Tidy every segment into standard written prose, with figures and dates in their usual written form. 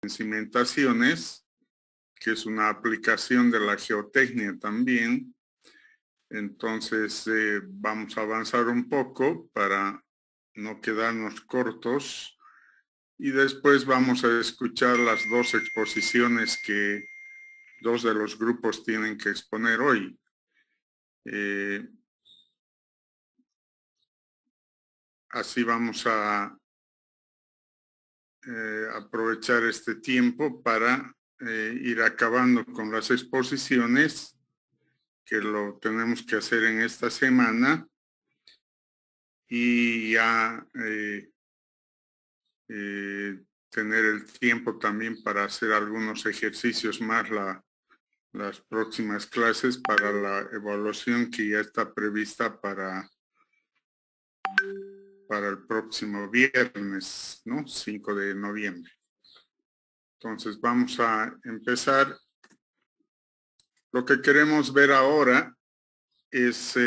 cimentaciones, que es una aplicación de la geotecnia también. Entonces vamos a avanzar un poco para no quedarnos cortos y después vamos a escuchar las dos exposiciones que dos de los grupos tienen que exponer hoy. Así vamos a aprovechar este tiempo para ir acabando con las exposiciones, que lo tenemos que hacer en esta semana, y ya tener el tiempo también para hacer algunos ejercicios más las próximas clases para la evaluación que ya está prevista para el próximo viernes, ¿no? 5 de noviembre. Entonces vamos a empezar. Lo que queremos ver ahora es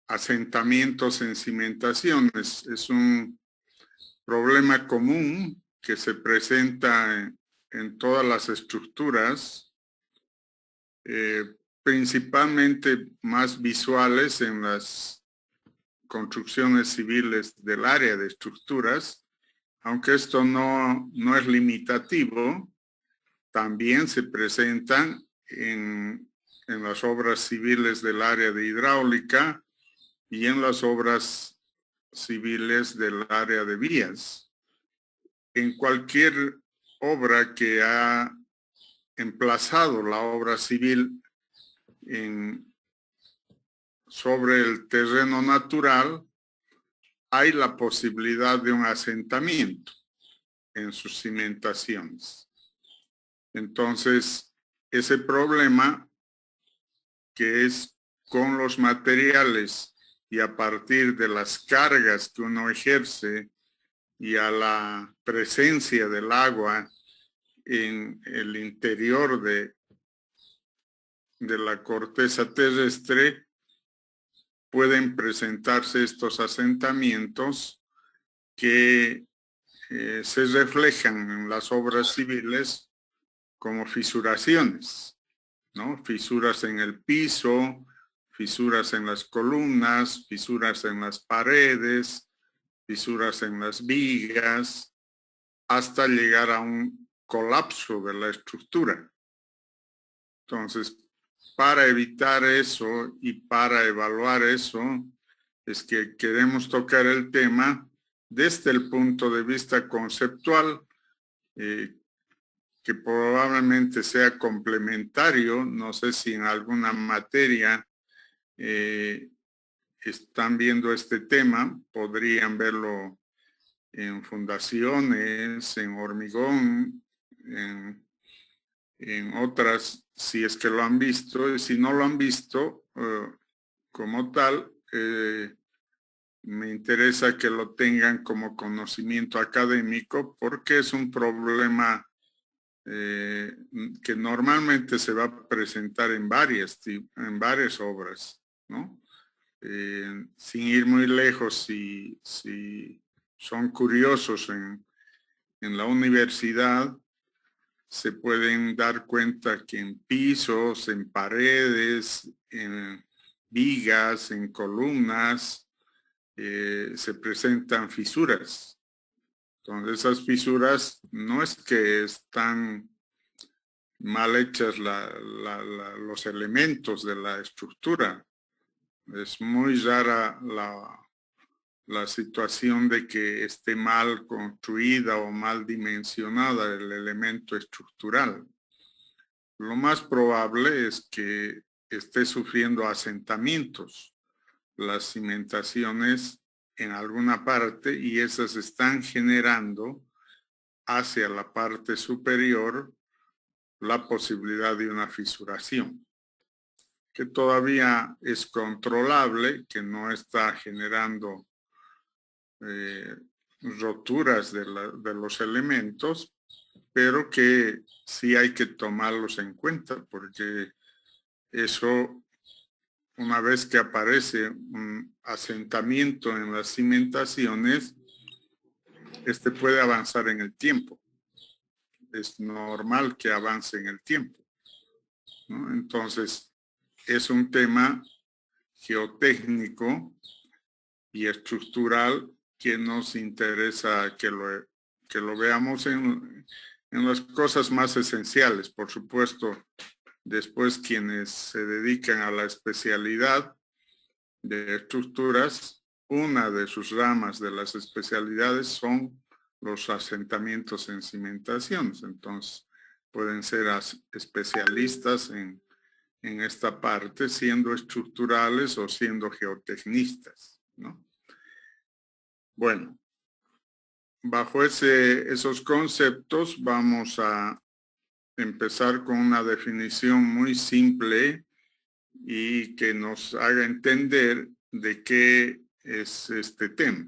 asentamientos en cimentaciones. Es un problema común que se presenta en todas las estructuras, principalmente más visuales en las construcciones civiles del área de estructuras, aunque esto no es limitativo, también se presentan en las obras civiles del área de hidráulica y en las obras civiles del área de vías. En cualquier obra que ha emplazado la obra civil sobre el terreno natural, hay la posibilidad de un asentamiento en sus cimentaciones. Entonces, ese problema que es con los materiales y a partir de las cargas que uno ejerce y a la presencia del agua en el interior de la corteza terrestre, pueden presentarse estos asentamientos que se reflejan en las obras civiles como fisuraciones, ¿no? Fisuras en el piso, fisuras en las columnas, fisuras en las paredes, fisuras en las vigas, hasta llegar a un colapso de la estructura. Entonces, para evitar eso y para evaluar eso, es que queremos tocar el tema desde el punto de vista conceptual, que probablemente sea complementario. No sé si en alguna materia están viendo este tema, podrían verlo en fundaciones, en hormigón, en otras, si es que lo han visto, y si no lo han visto como tal, me interesa que lo tengan como conocimiento académico, porque es un problema que normalmente se va a presentar en varias obras, ¿no? Sin ir muy lejos, si son curiosos en la universidad, se pueden dar cuenta que en pisos, en paredes, en vigas, en columnas, se presentan fisuras. Entonces, esas fisuras no es que están mal hechas los elementos de la estructura. Es muy rara la situación de que esté mal construida o mal dimensionada el elemento estructural. Lo más probable es que esté sufriendo asentamientos las cimentaciones en alguna parte, y esas están generando hacia la parte superior la posibilidad de una fisuración, que todavía es controlable, que no está generando roturas de los elementos, pero que sí hay que tomarlos en cuenta, porque eso, una vez que aparece un asentamiento en las cimentaciones, puede avanzar en el tiempo. es normal que avance en el tiempo, ¿no? Entonces, es un tema geotécnico y estructural que nos interesa que lo veamos en las cosas más esenciales. Por supuesto, después quienes se dedican a la especialidad de estructuras, una de sus ramas de las especialidades son los asentamientos en cimentaciones. Entonces, pueden ser especialistas en esta parte, siendo estructurales o siendo geotecnistas, ¿no? Bueno, bajo esos conceptos vamos a empezar con una definición muy simple y que nos haga entender de qué es este tema.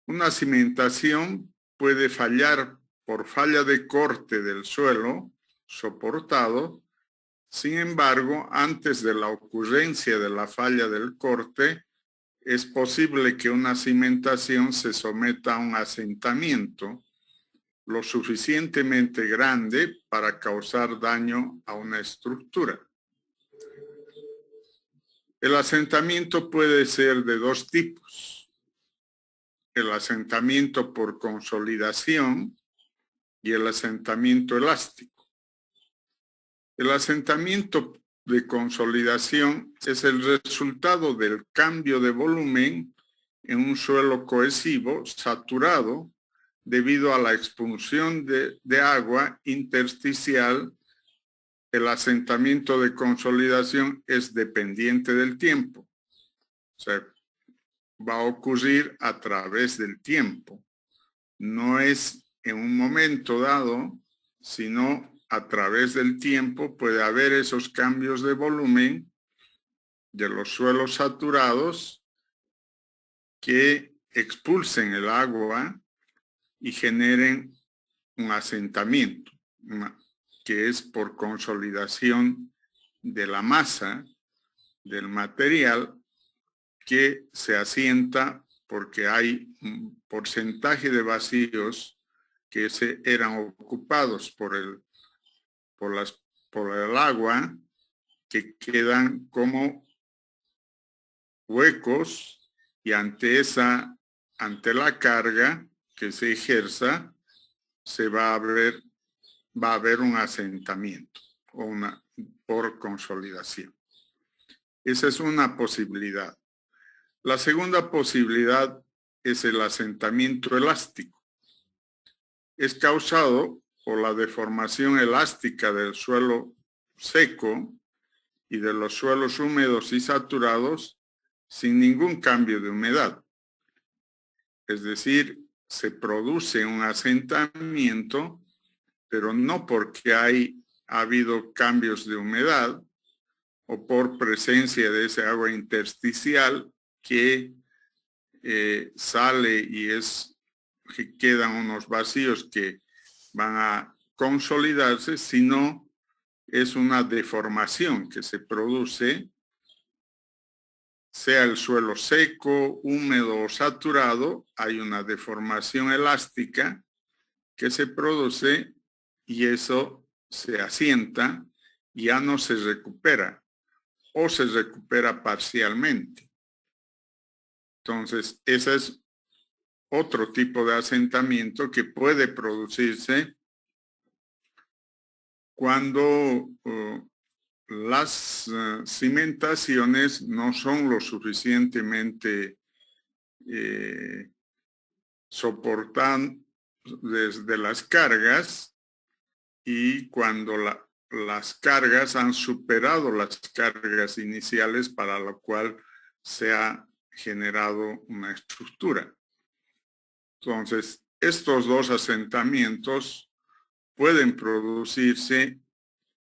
Una cimentación puede fallar por falla de corte del suelo soportado. Sin embargo, antes de la ocurrencia de la falla del corte, es posible que una cimentación se someta a un asentamiento lo suficientemente grande para causar daño a una estructura. El asentamiento puede ser de dos tipos: el asentamiento por consolidación y el asentamiento elástico. El asentamiento de consolidación es el resultado del cambio de volumen en un suelo cohesivo saturado debido a la expulsión de agua intersticial. El asentamiento de consolidación es dependiente del tiempo. O sea, va a ocurrir a través del tiempo. No es en un momento dado, sino a través del tiempo puede haber esos cambios de volumen de los suelos saturados que expulsen el agua y generen un asentamiento, que es por consolidación de la masa del material que se asienta porque hay un porcentaje de vacíos que eran ocupados por el agua, que quedan como huecos, y ante la carga que se ejerza, va a haber un asentamiento por consolidación. Esa es una posibilidad. La segunda posibilidad es el asentamiento elástico. Es causado por la deformación elástica del suelo seco y de los suelos húmedos y saturados sin ningún cambio de humedad. Es decir, se produce un asentamiento, pero no porque ha habido cambios de humedad o por presencia de esa agua intersticial que sale y quedan unos vacíos que van a consolidarse, sino es una deformación que se produce, sea el suelo seco, húmedo o saturado. Hay una deformación elástica que se produce y eso se asienta y ya no se recupera o se recupera parcialmente. Entonces, ese es otro tipo de asentamiento que puede producirse cuando las cimentaciones no son lo suficientemente soportan desde las cargas, y cuando las cargas han superado las cargas iniciales para lo cual se ha generado una estructura. Entonces, estos dos asentamientos pueden producirse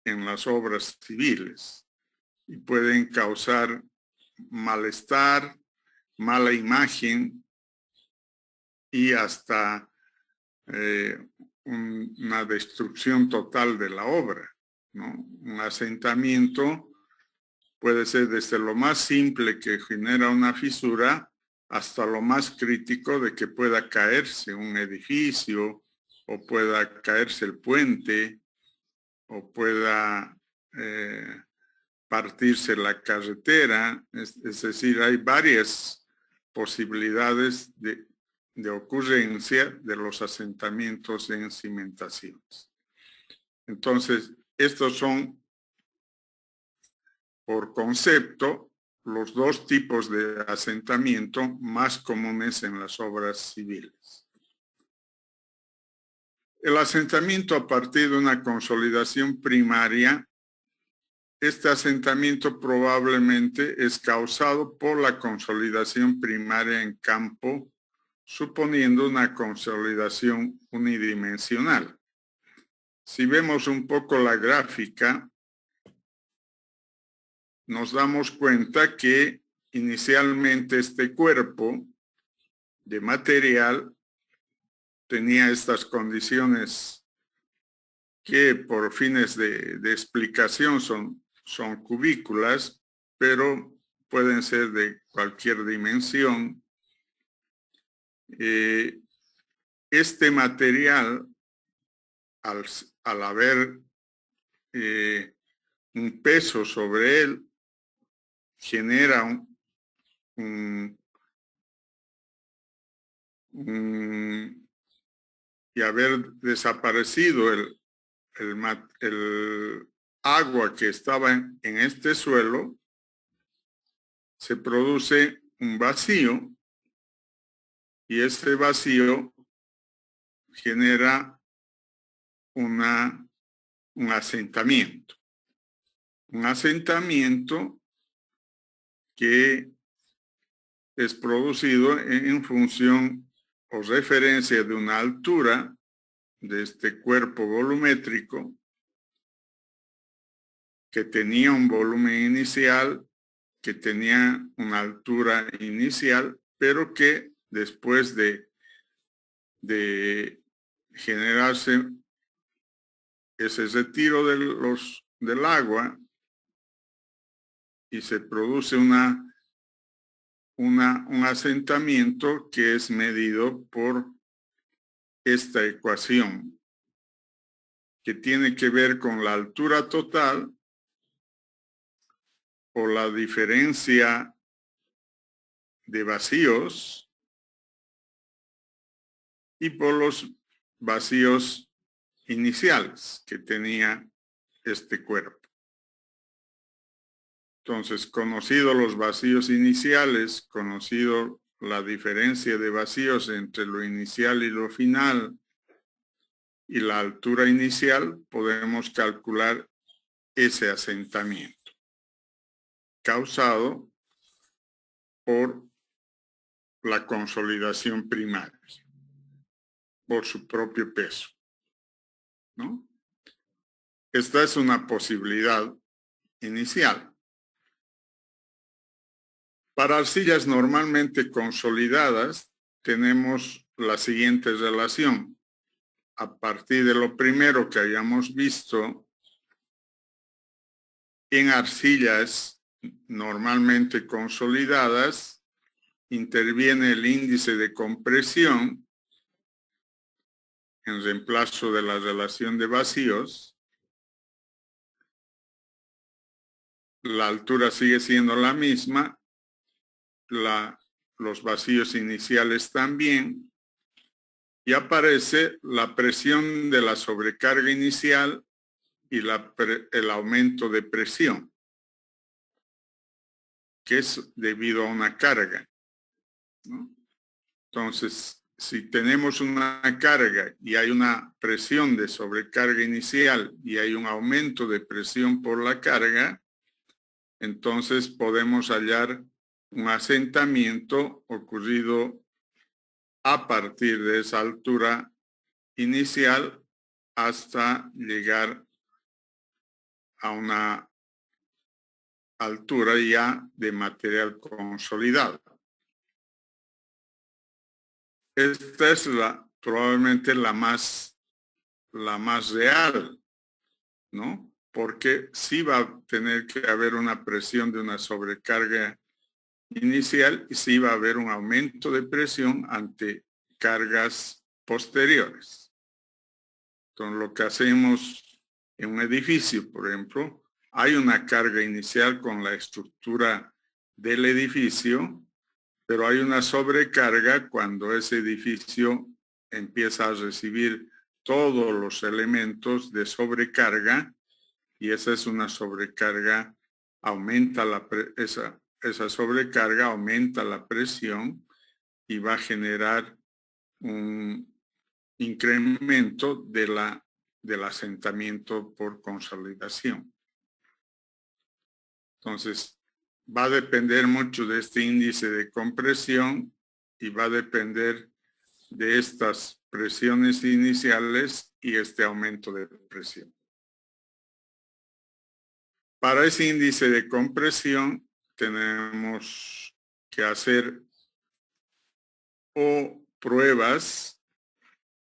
en las obras civiles y pueden causar malestar, mala imagen y hasta una destrucción total de la obra, ¿no? Un asentamiento puede ser desde lo más simple, que genera una fisura, hasta lo más crítico de que pueda caerse un edificio o pueda caerse el puente, o pueda partirse la carretera. Es decir, hay varias posibilidades de ocurrencia de los asentamientos en cimentaciones. Entonces, estos son, por concepto, los dos tipos de asentamiento más comunes en las obras civiles. El asentamiento a partir de una consolidación primaria. Este asentamiento probablemente es causado por la consolidación primaria en campo, suponiendo una consolidación unidimensional. Si vemos un poco la gráfica, nos damos cuenta que inicialmente este cuerpo de material tenía estas condiciones que por fines de explicación son cubículas, pero pueden ser de cualquier dimensión. Este material, al haber un peso sobre él, genera y haber desaparecido el agua que estaba en este suelo, se produce un vacío, y ese vacío genera un asentamiento. Un asentamiento que es producido en función o referencia de una altura de este cuerpo volumétrico que tenía un volumen inicial, que tenía una altura inicial, pero que después de generarse ese retiro del agua y se produce un asentamiento que es medido por esta ecuación, que tiene que ver con la altura total o la diferencia de vacíos y por los vacíos iniciales que tenía este cuerpo. Entonces, conocido los vacíos iniciales, conocido la diferencia de vacíos entre lo inicial y lo final y la altura inicial, podemos calcular ese asentamiento causado por la consolidación primaria, por su propio peso, ¿no? Esta es una posibilidad inicial. Para arcillas normalmente consolidadas, tenemos la siguiente relación. A partir de lo primero que hayamos visto, en arcillas normalmente consolidadas, interviene el índice de compresión en reemplazo de la relación de vacíos. La altura sigue siendo la misma, los vacíos iniciales también, y aparece la presión de la sobrecarga inicial y el aumento de presión, que es debido a una carga, ¿no? Entonces, si tenemos una carga y hay una presión de sobrecarga inicial y hay un aumento de presión por la carga, entonces podemos hallar un asentamiento ocurrido a partir de esa altura inicial hasta llegar a una altura ya de material consolidado. Esta es probablemente la más real, ¿no? Porque sí va a tener que haber una presión de una sobrecarga inicial y sí va a haber un aumento de presión ante cargas posteriores. Entonces, lo que hacemos en un edificio, por ejemplo, hay una carga inicial con la estructura del edificio, pero hay una sobrecarga cuando ese edificio empieza a recibir todos los elementos de sobrecarga, y esa es una sobrecarga, esa sobrecarga aumenta la presión y va a generar un incremento del asentamiento por consolidación. Entonces, va a depender mucho de este índice de compresión y va a depender de estas presiones iniciales y este aumento de presión. Para ese índice de compresión tenemos que hacer o pruebas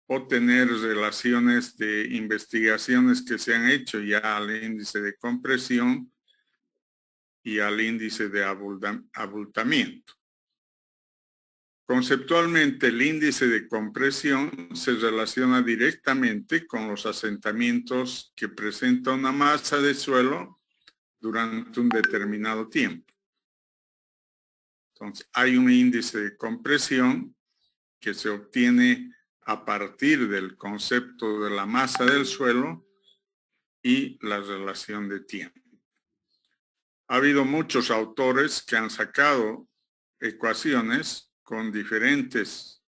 o tener relaciones de investigaciones que se han hecho ya al índice de compresión y al índice de abultamiento. Conceptualmente, el índice de compresión se relaciona directamente con los asentamientos que presenta una masa de suelo durante un determinado tiempo. Entonces, hay un índice de compresión que se obtiene a partir del concepto de la masa del suelo y la relación de tiempo. Ha habido muchos autores que han sacado ecuaciones con diferentes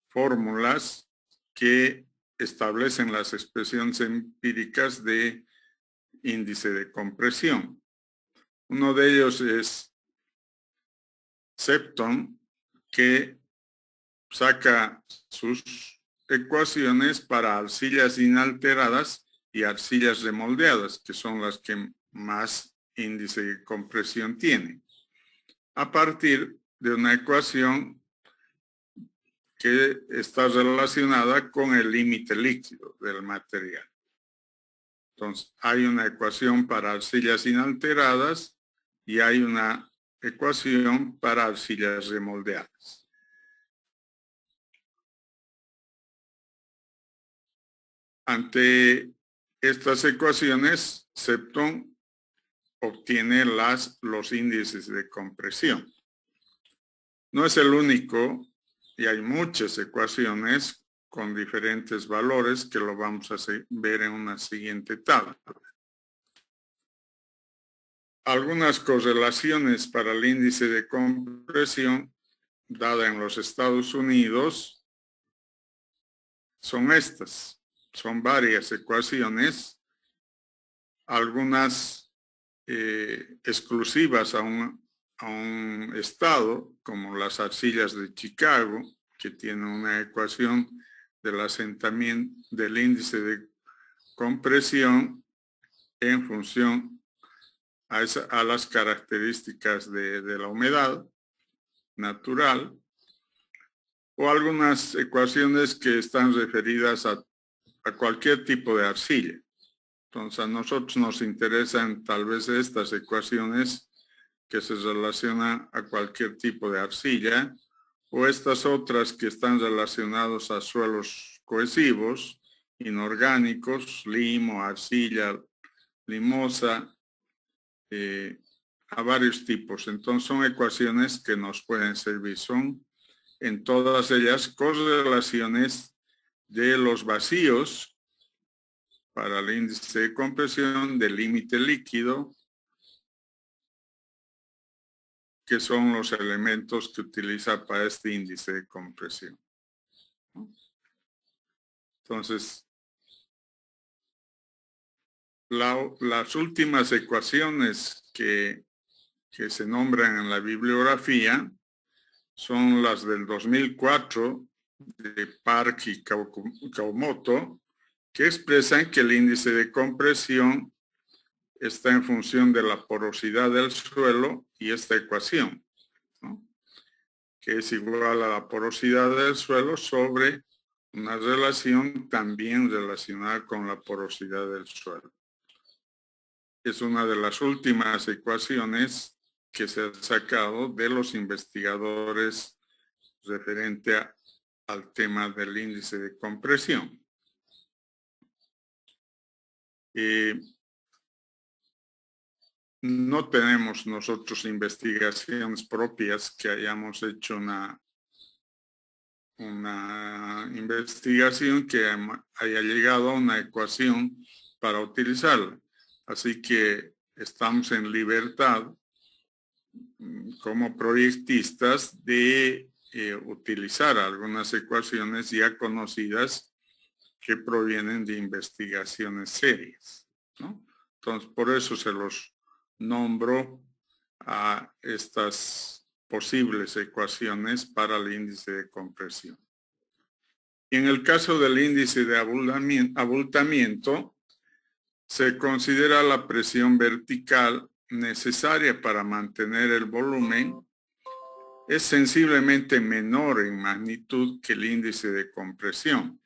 fórmulas que establecen las expresiones empíricas de índice de compresión. Uno de ellos es Septon, que saca sus ecuaciones para arcillas inalteradas y arcillas remoldeadas, que son las que más índice de compresión tienen, a partir de una ecuación que está relacionada con el límite líquido del material. Entonces, hay una ecuación para arcillas inalteradas y hay una ecuación para arcillas remoldeadas. Ante estas ecuaciones, Septon obtiene los índices de compresión. No es el único, y hay muchas ecuaciones con diferentes valores que lo vamos a ver en una siguiente tabla. Algunas correlaciones para el índice de compresión dada en los Estados Unidos son estas. Son varias ecuaciones, algunas exclusivas a un estado, como las arcillas de Chicago, que tienen una ecuación del asentamiento del índice de compresión en función a las características de la humedad natural, o algunas ecuaciones que están referidas a cualquier tipo de arcilla. Entonces, a nosotros nos interesan tal vez estas ecuaciones que se relacionan a cualquier tipo de arcilla, o estas otras que están relacionadas a suelos cohesivos, inorgánicos, limo, arcilla, limosa, a varios tipos. Entonces, son ecuaciones que nos pueden servir. Son en todas ellas correlaciones de los vacíos para el índice de compresión, del límite líquido, que son los elementos que utiliza para este índice de compresión. Entonces, las últimas ecuaciones que se nombran en la bibliografía son las del 2004 de Park y Kawamoto, que expresan que el índice de compresión está en función de la porosidad del suelo y esta ecuación, ¿no?, que es igual a la porosidad del suelo sobre una relación también relacionada con la porosidad del suelo. Es una de las últimas ecuaciones que se han sacado de los investigadores referente al tema del índice de compresión. no tenemos nosotros investigaciones propias que hayamos hecho una investigación que haya llegado a una ecuación para utilizarla. Así que estamos en libertad como proyectistas de utilizar algunas ecuaciones ya conocidas que provienen de investigaciones serias, ¿no? Entonces, por eso se los nombro a estas posibles ecuaciones para el índice de compresión. Y en el caso del índice de abultamiento, se considera la presión vertical necesaria para mantener el volumen es sensiblemente menor en magnitud que el índice de compresión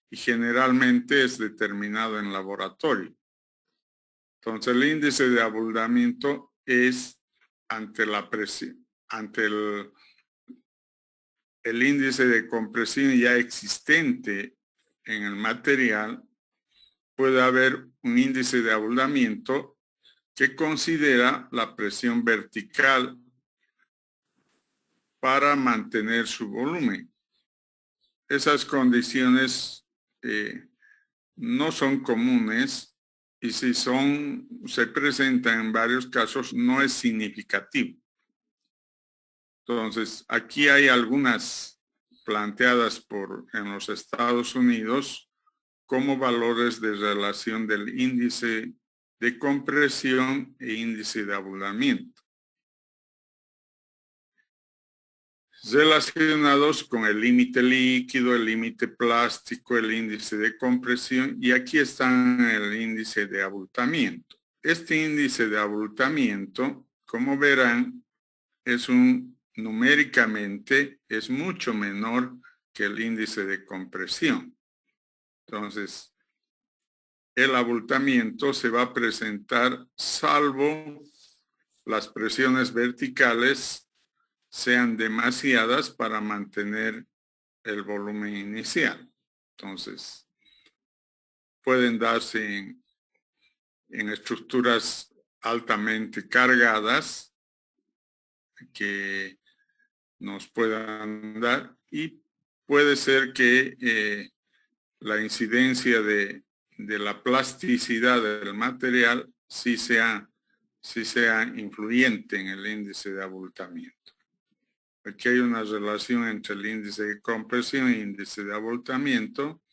y generalmente es determinado en laboratorio. Entonces el índice de abultamiento es ante la presión, ante el índice de compresión ya existente en el material, puede haber un índice de abultamiento que considera la presión vertical para mantener su volumen. Esas condiciones no son comunes y si se presentan en varios casos, no es significativo. Entonces, aquí hay algunas planteadas en los Estados Unidos como valores de relación del índice de compresión e índice de abultamiento, relacionados con el límite líquido, el límite plástico, el índice de compresión, y aquí están el índice de abultamiento. Este índice de abultamiento, como verán, numéricamente es mucho menor que el índice de compresión. Entonces, el abultamiento se va a presentar salvo las presiones verticales sean demasiadas para mantener el volumen inicial. Entonces, pueden darse en estructuras altamente cargadas que nos puedan dar y puede ser que la incidencia de la plasticidad del material sí sea influyente en el índice de abultamiento. Aquí hay una relación entre el índice de compresión e índice de abultamiento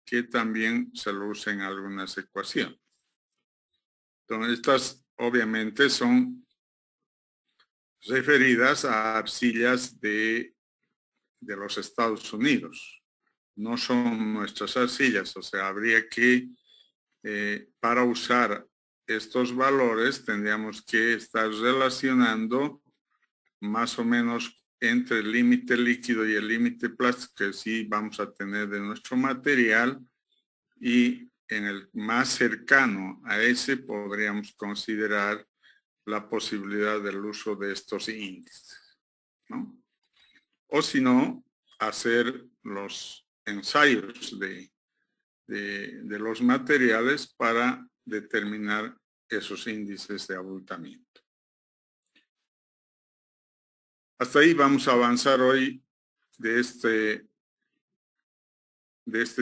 que también se lo usa en algunas ecuaciones. Entonces, estas obviamente son referidas a arcillas de los Estados Unidos. No son nuestras arcillas, o sea, habría que, para usar estos valores, tendríamos que estar relacionando más o menos entre el límite líquido y el límite plástico que sí vamos a tener de nuestro material, y en el más cercano a ese podríamos considerar la posibilidad del uso de estos índices, ¿no? O si no, hacer los ensayos de los materiales para determinar esos índices de abultamiento. Hasta ahí vamos a avanzar hoy de este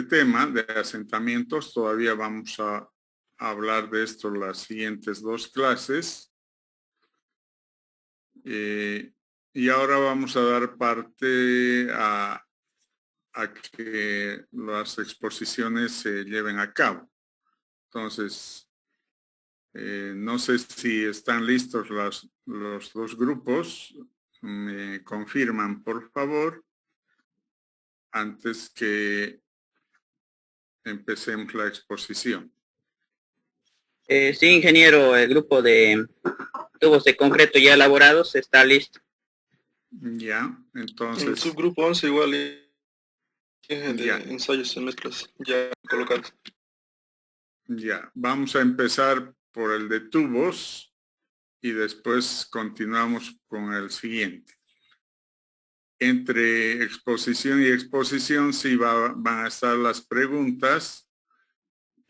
tema de asentamientos. Todavía vamos a hablar de esto las siguientes dos clases. Y ahora vamos a dar parte a que las exposiciones se lleven a cabo. Entonces, no sé si están listos los dos grupos. Me confirman, por favor, antes que empecemos la exposición. Sí, ingeniero, el grupo de tubos de concreto ya elaborados está listo. Ya, entonces... El subgrupo 11 igual de ensayos en mezclas ya colocados. Ya, vamos a empezar por el de tubos y después continuamos con el siguiente. Entre exposición y exposición sí van a estar las preguntas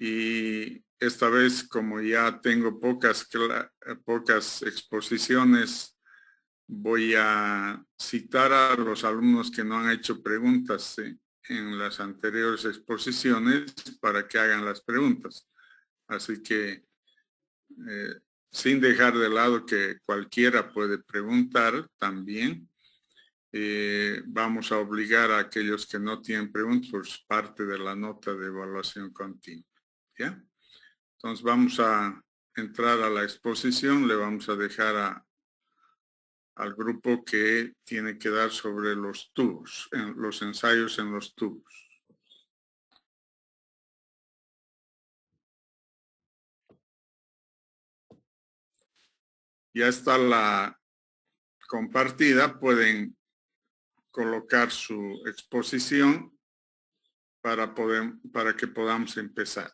Y esta vez, como ya tengo pocas exposiciones, voy a citar a los alumnos que no han hecho preguntas en las anteriores exposiciones para que hagan las preguntas. Así que, sin dejar de lado que cualquiera puede preguntar también, vamos a obligar a aquellos que no tienen preguntas por parte de la nota de evaluación continua. ¿Ya? Entonces vamos a entrar a la exposición, le vamos a dejar al grupo que tiene que dar sobre los tubos, los ensayos en los tubos. Ya está la compartida, pueden colocar su exposición para que podamos empezar.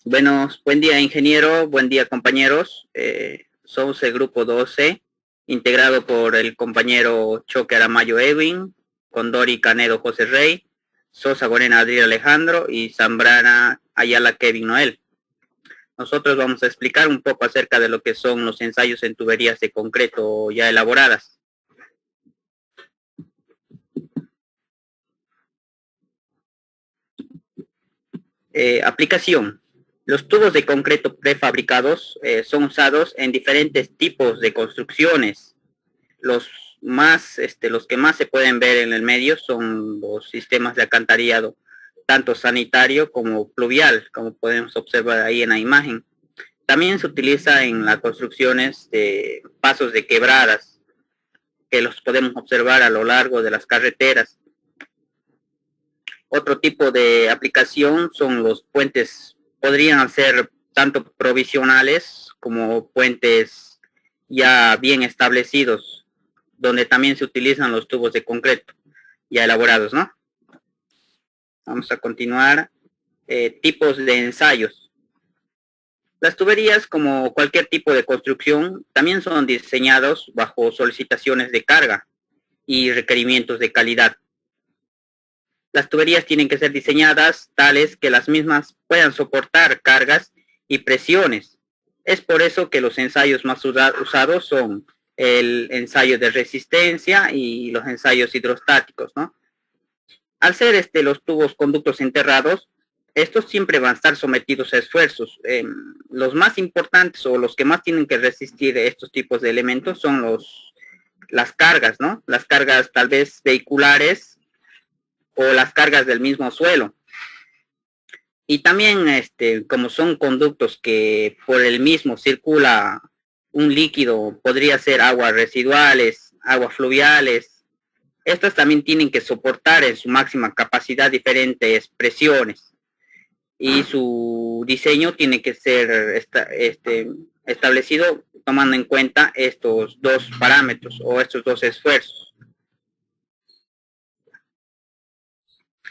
Bueno, buen día ingeniero, buen día compañeros. Somos el grupo 12, integrado por el compañero Choque Aramayo Edwin, Condori Canedo José Rey, Sosa Gorena Adriel Alejandro y Zambrana Ayala Kevin Noel. Nosotros vamos a explicar un poco acerca de lo que son los ensayos en tuberías de concreto ya elaboradas. Aplicación. Los tubos de concreto prefabricados son usados en diferentes tipos de construcciones. Los que más se pueden ver en el medio son los sistemas de alcantarillado, tanto sanitario como pluvial, como podemos observar ahí en la imagen. También se utiliza en las construcciones de pasos de quebradas, que los podemos observar a lo largo de las carreteras. Otro tipo de aplicación son los puentes, podrían ser tanto provisionales como puentes ya bien establecidos, donde también se utilizan los tubos de concreto ya elaborados, ¿no? Vamos a continuar. Tipos de ensayos. Las tuberías, como cualquier tipo de construcción, también son diseñados bajo solicitaciones de carga y requerimientos de calidad. Las tuberías tienen que ser diseñadas tales que las mismas puedan soportar cargas y presiones. Es por eso que los ensayos más usados son el ensayo de resistencia y los ensayos hidrostáticos, ¿no? Al ser los tubos conductos enterrados, estos siempre van a estar sometidos a esfuerzos. Los más importantes o los que más tienen que resistir estos tipos de elementos son las cargas, ¿no? Las cargas tal vez vehiculares, o las cargas del mismo suelo. Y también, como son conductos que por el mismo circula un líquido, podría ser aguas residuales, aguas fluviales, estas también tienen que soportar en su máxima capacidad diferentes presiones. Y su diseño tiene que ser establecido tomando en cuenta estos dos parámetros o estos dos esfuerzos.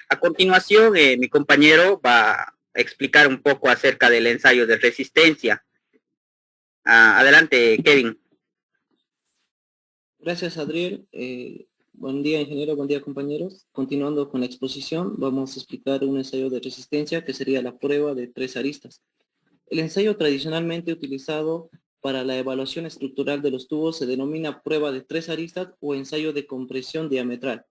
A continuación, mi compañero va a explicar un poco acerca del ensayo de resistencia. Adelante, Kevin. Gracias, Adriel. Buen día, ingeniero, buen día, compañeros. Continuando con la exposición, vamos a explicar un ensayo de resistencia que sería la prueba de 3 aristas. El ensayo tradicionalmente utilizado para la evaluación estructural de los tubos se denomina prueba de 3 aristas o ensayo de compresión diametral,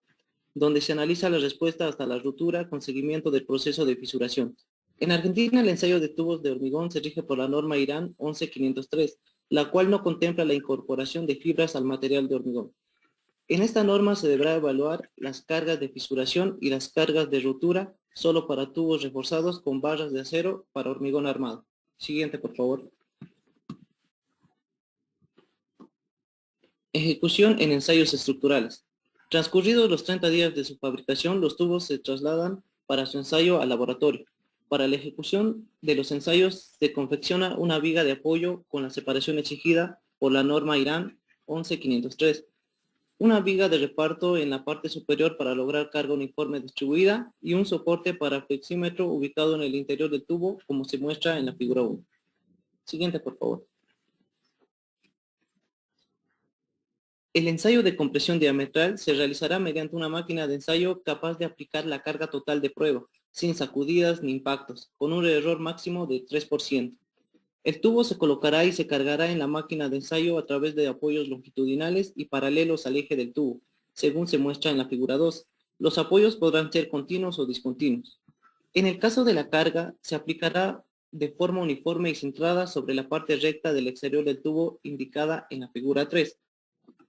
donde se analiza la respuesta hasta la ruptura con seguimiento del proceso de fisuración. En Argentina, el ensayo de tubos de hormigón se rige por la norma IRAN 11503, la cual no contempla la incorporación de fibras al material de hormigón. En esta norma se deberá evaluar las cargas de fisuración y las cargas de ruptura solo para tubos reforzados con barras de acero para hormigón armado. Siguiente, por favor. Ejecución en ensayos estructurales. Transcurridos los 30 días de su fabricación, los tubos se trasladan para su ensayo al laboratorio. Para la ejecución de los ensayos se confecciona una viga de apoyo con la separación exigida por la norma IRAN 11503. una viga de reparto en la parte superior para lograr carga uniforme distribuida y un soporte para flexímetro ubicado en el interior del tubo, como se muestra en la figura 1. Siguiente, por favor. El ensayo de compresión diametral se realizará mediante una máquina de ensayo capaz de aplicar la carga total de prueba, sin sacudidas ni impactos, con un error máximo de 3%. El tubo se colocará y se cargará en la máquina de ensayo a través de apoyos longitudinales y paralelos al eje del tubo, según se muestra en la figura 2. Los apoyos podrán ser continuos o discontinuos. En el caso de la carga, se aplicará de forma uniforme y centrada sobre la parte recta del exterior del tubo indicada en la figura 3.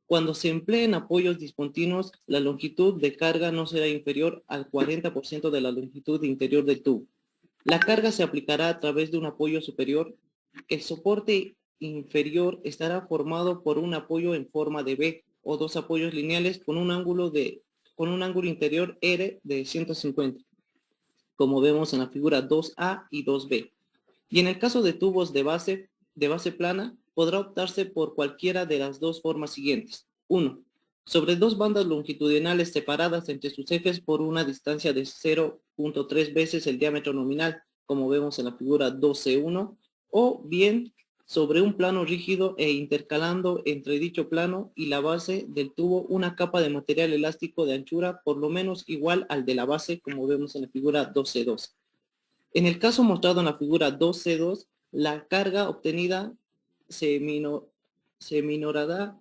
Cuando se empleen apoyos discontinuos, la longitud de carga no será inferior al 40% de la longitud interior del tubo. La carga se aplicará a través de un apoyo superior. El soporte inferior estará formado por un apoyo en forma de V o dos apoyos lineales con un ángulo interior R de 150, como vemos en la figura 2A y 2B. Y en el caso de tubos de base plana, podrá optarse por cualquiera de las dos formas siguientes. 1. Sobre dos bandas longitudinales separadas entre sus ejes por una distancia de 0.3 veces el diámetro nominal, como vemos en la figura 2C1, o bien sobre un plano rígido e intercalando entre dicho plano y la base del tubo una capa de material elástico de anchura por lo menos igual al de la base, como vemos en la figura 2C2. En el caso mostrado en la figura 2C2, la carga obtenida se minorará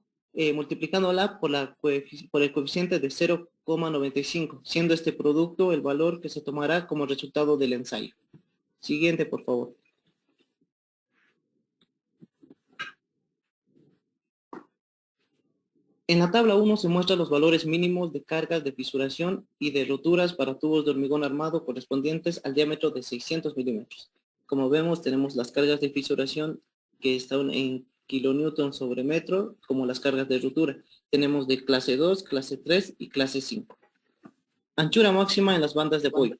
multiplicándola por el coeficiente de 0,95, siendo este producto el valor que se tomará como resultado del ensayo. Siguiente, por favor. En la tabla 1 se muestran los valores mínimos de cargas de fisuración y de roturas para tubos de hormigón armado correspondientes al diámetro de 600 milímetros. Como vemos, tenemos las cargas de fisuración que están en kilonewton sobre metro, como las cargas de rotura. Tenemos de clase 2, clase 3 y clase 5. Anchura máxima en las bandas de apoyo.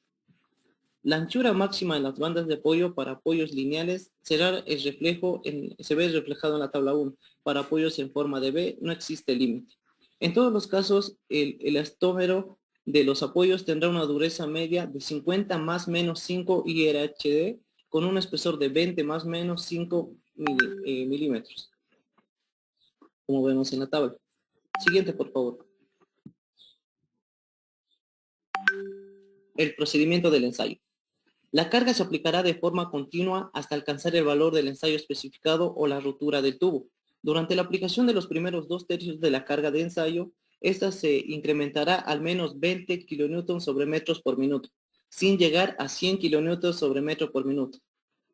La anchura máxima en las bandas de apoyo para apoyos lineales se ve reflejado en la tabla 1. Para apoyos en forma de V no existe límite. En todos los casos, el elastómero de los apoyos tendrá una dureza media de 50 más menos 5 IRHD con un espesor de 20 más menos 5 milímetros, como vemos en la tabla. Siguiente, por favor. El procedimiento del ensayo. La carga se aplicará de forma continua hasta alcanzar el valor del ensayo especificado o la rotura del tubo. Durante la aplicación de los primeros 2/3 de la carga de ensayo, esta se incrementará al menos 20 kN sobre metros por minuto, sin llegar a 100 kN sobre metro por minuto.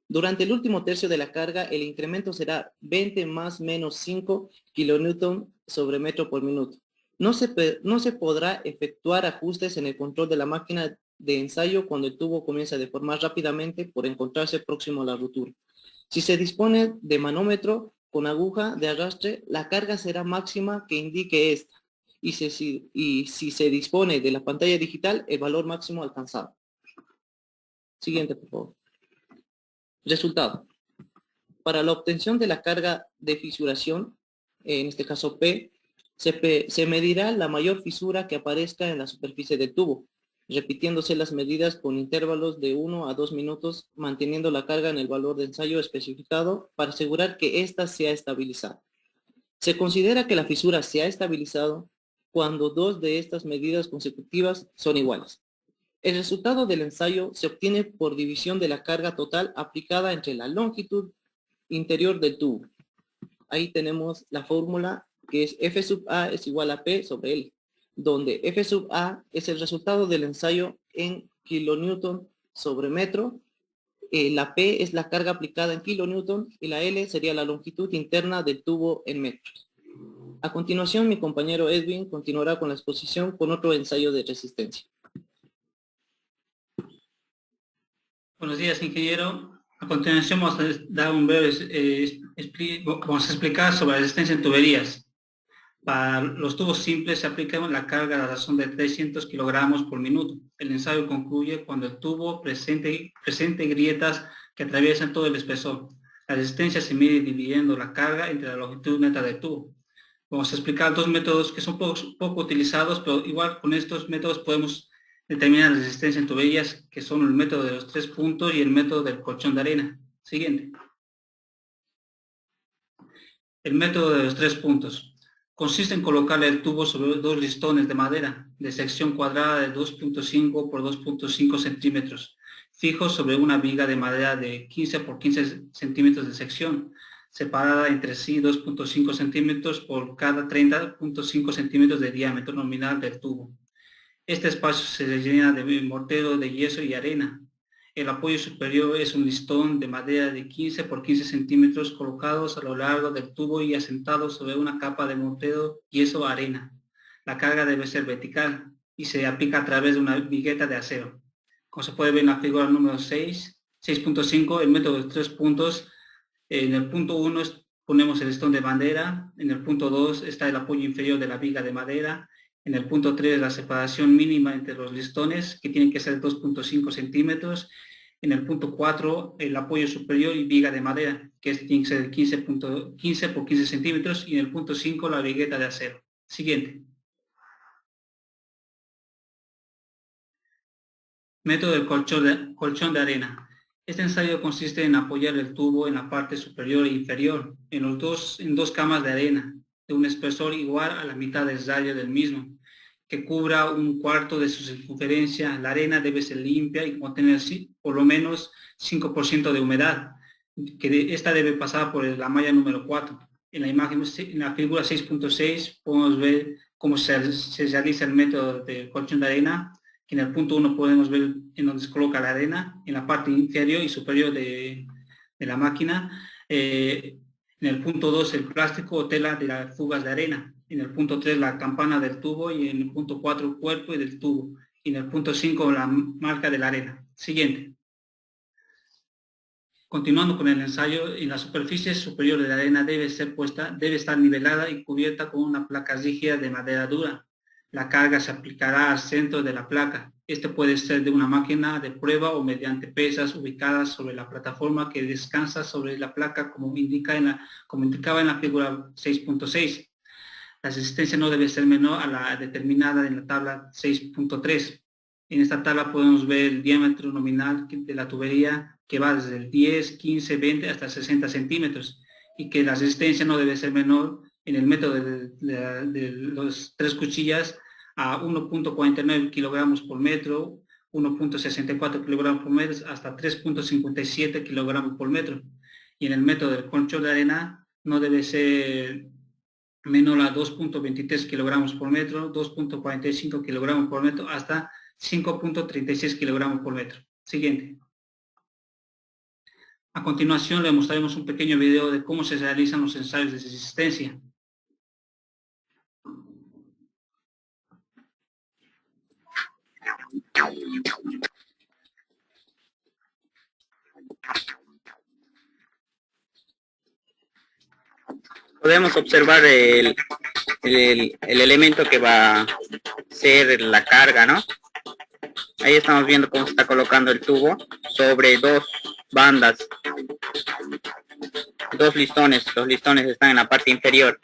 Durante el último tercio de la carga, el incremento será 20 más menos 5 kN sobre metro por minuto. No se podrá efectuar ajustes en el control de la máquina de ensayo cuando el tubo comienza a deformar rápidamente por encontrarse próximo a la rotura. Si se dispone de manómetro con aguja de arrastre, la carga será máxima que indique esta, y si se dispone de la pantalla digital, el valor máximo alcanzado. Siguiente, por favor. Resultado. Para la obtención de la carga de fisuración, en este caso P, se medirá la mayor fisura que aparezca en la superficie del tubo, repitiéndose las medidas con intervalos de 1 a 2 minutos, manteniendo la carga en el valor de ensayo especificado para asegurar que ésta sea estabilizada. Se considera que la fisura se ha estabilizado cuando dos de estas medidas consecutivas son iguales. El resultado del ensayo se obtiene por división de la carga total aplicada entre la longitud interior del tubo. Ahí tenemos la fórmula que es F sub A es igual a P sobre L, donde F sub A es el resultado del ensayo en kilonewton sobre metro, la P es la carga aplicada en kilonewton y la L sería la longitud interna del tubo en metros. A continuación, mi compañero Edwin continuará con la exposición con otro ensayo de resistencia. Buenos días, ingeniero. A continuación vamos a dar un breve vamos a explicar sobre la resistencia en tuberías. Para los tubos simples se aplica la carga a la razón de 300 kilogramos por minuto. El ensayo concluye cuando el tubo presente grietas que atraviesan todo el espesor. La resistencia se mide dividiendo la carga entre la longitud neta del tubo. Vamos a explicar dos métodos que son poco utilizados, pero igual con estos métodos podemos determinar la resistencia en tuberías, que son el método de los 3 puntos y el método del colchón de arena. Siguiente. El método de los 3 puntos. Consiste en colocarle el tubo sobre 2 listones de madera de sección cuadrada de 2.5 por 2.5 centímetros, fijos sobre una viga de madera de 15 por 15 centímetros de sección, separada entre sí 2.5 centímetros por cada 30.5 centímetros de diámetro nominal del tubo. Este espacio se rellena de mortero de yeso y arena. El apoyo superior es un listón de madera de 15 por 15 centímetros colocados a lo largo del tubo y asentados sobre una capa de mortero, yeso o arena. La carga debe ser vertical y se aplica a través de una vigueta de acero. Como se puede ver en la figura número 6.5, el método de 3 puntos. En el punto 1 ponemos el listón de madera, en el punto 2 está el apoyo inferior de la viga de madera, en el punto 3 la separación mínima entre los listones, que tienen que ser 2.5 centímetros, en el punto 4 el apoyo superior y viga de madera, que tiene que ser 15 por 15 centímetros, y en el punto 5 la vigueta de acero. Siguiente. Método del colchón de arena. Este ensayo consiste en apoyar el tubo en la parte superior e inferior, en dos camas de arena, de un espesor igual a la mitad del radio del mismo, que cubra un cuarto de su circunferencia. La arena debe ser limpia y contener por lo menos 5% de humedad, que esta debe pasar por la malla número 4. En la imagen, en la figura 6.6 podemos ver cómo se realiza el método de colchón de arena, que en el punto 1 podemos ver en donde se coloca la arena, en la parte inferior y superior de la máquina. En el punto 2 el plástico o tela de las fugas de arena. En el punto 3 la campana del tubo y en el punto 4 el cuerpo y del tubo. Y en el punto 5 la marca de la arena. Siguiente. Continuando con el ensayo, en la superficie superior de la arena debe estar nivelada y cubierta con una placa rígida de madera dura. La carga se aplicará al centro de la placa. Este puede ser de una máquina de prueba o mediante pesas ubicadas sobre la plataforma que descansa sobre la placa, como indicaba en la figura 6.6. La resistencia no debe ser menor a la determinada en la tabla 6.3. En esta tabla podemos ver el diámetro nominal de la tubería, que va desde el 10, 15, 20 hasta 60 centímetros, y que la resistencia no debe ser menor en el método de los 3 cuchillas a 1.49 kilogramos por metro, 1.64 kilogramos por metro, hasta 3.57 kilogramos por metro. Y en el método del colchón de arena no debe ser menor a 2.23 kilogramos por metro, 2.45 kilogramos por metro, hasta 5.36 kilogramos por metro. Siguiente. A continuación le mostraremos un pequeño video de cómo se realizan los ensayos de resistencia. Podemos observar el elemento que va a ser la carga, ¿no? Ahí estamos viendo cómo se está colocando el tubo sobre 2 bandas, 2 listones. Los listones están en la parte inferior.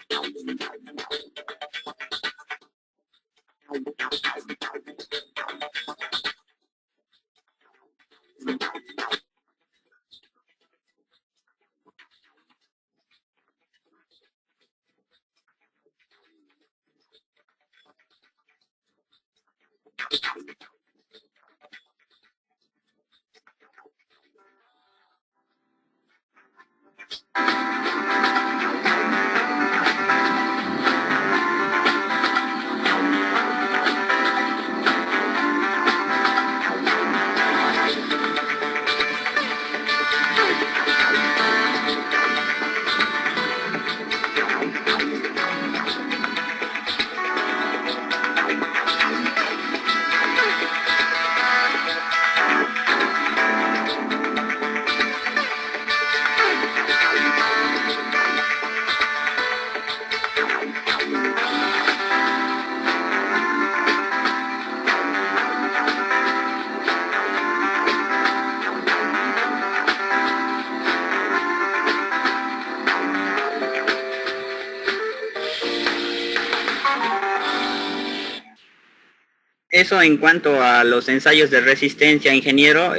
eso en cuanto a los ensayos de resistencia, ingeniero,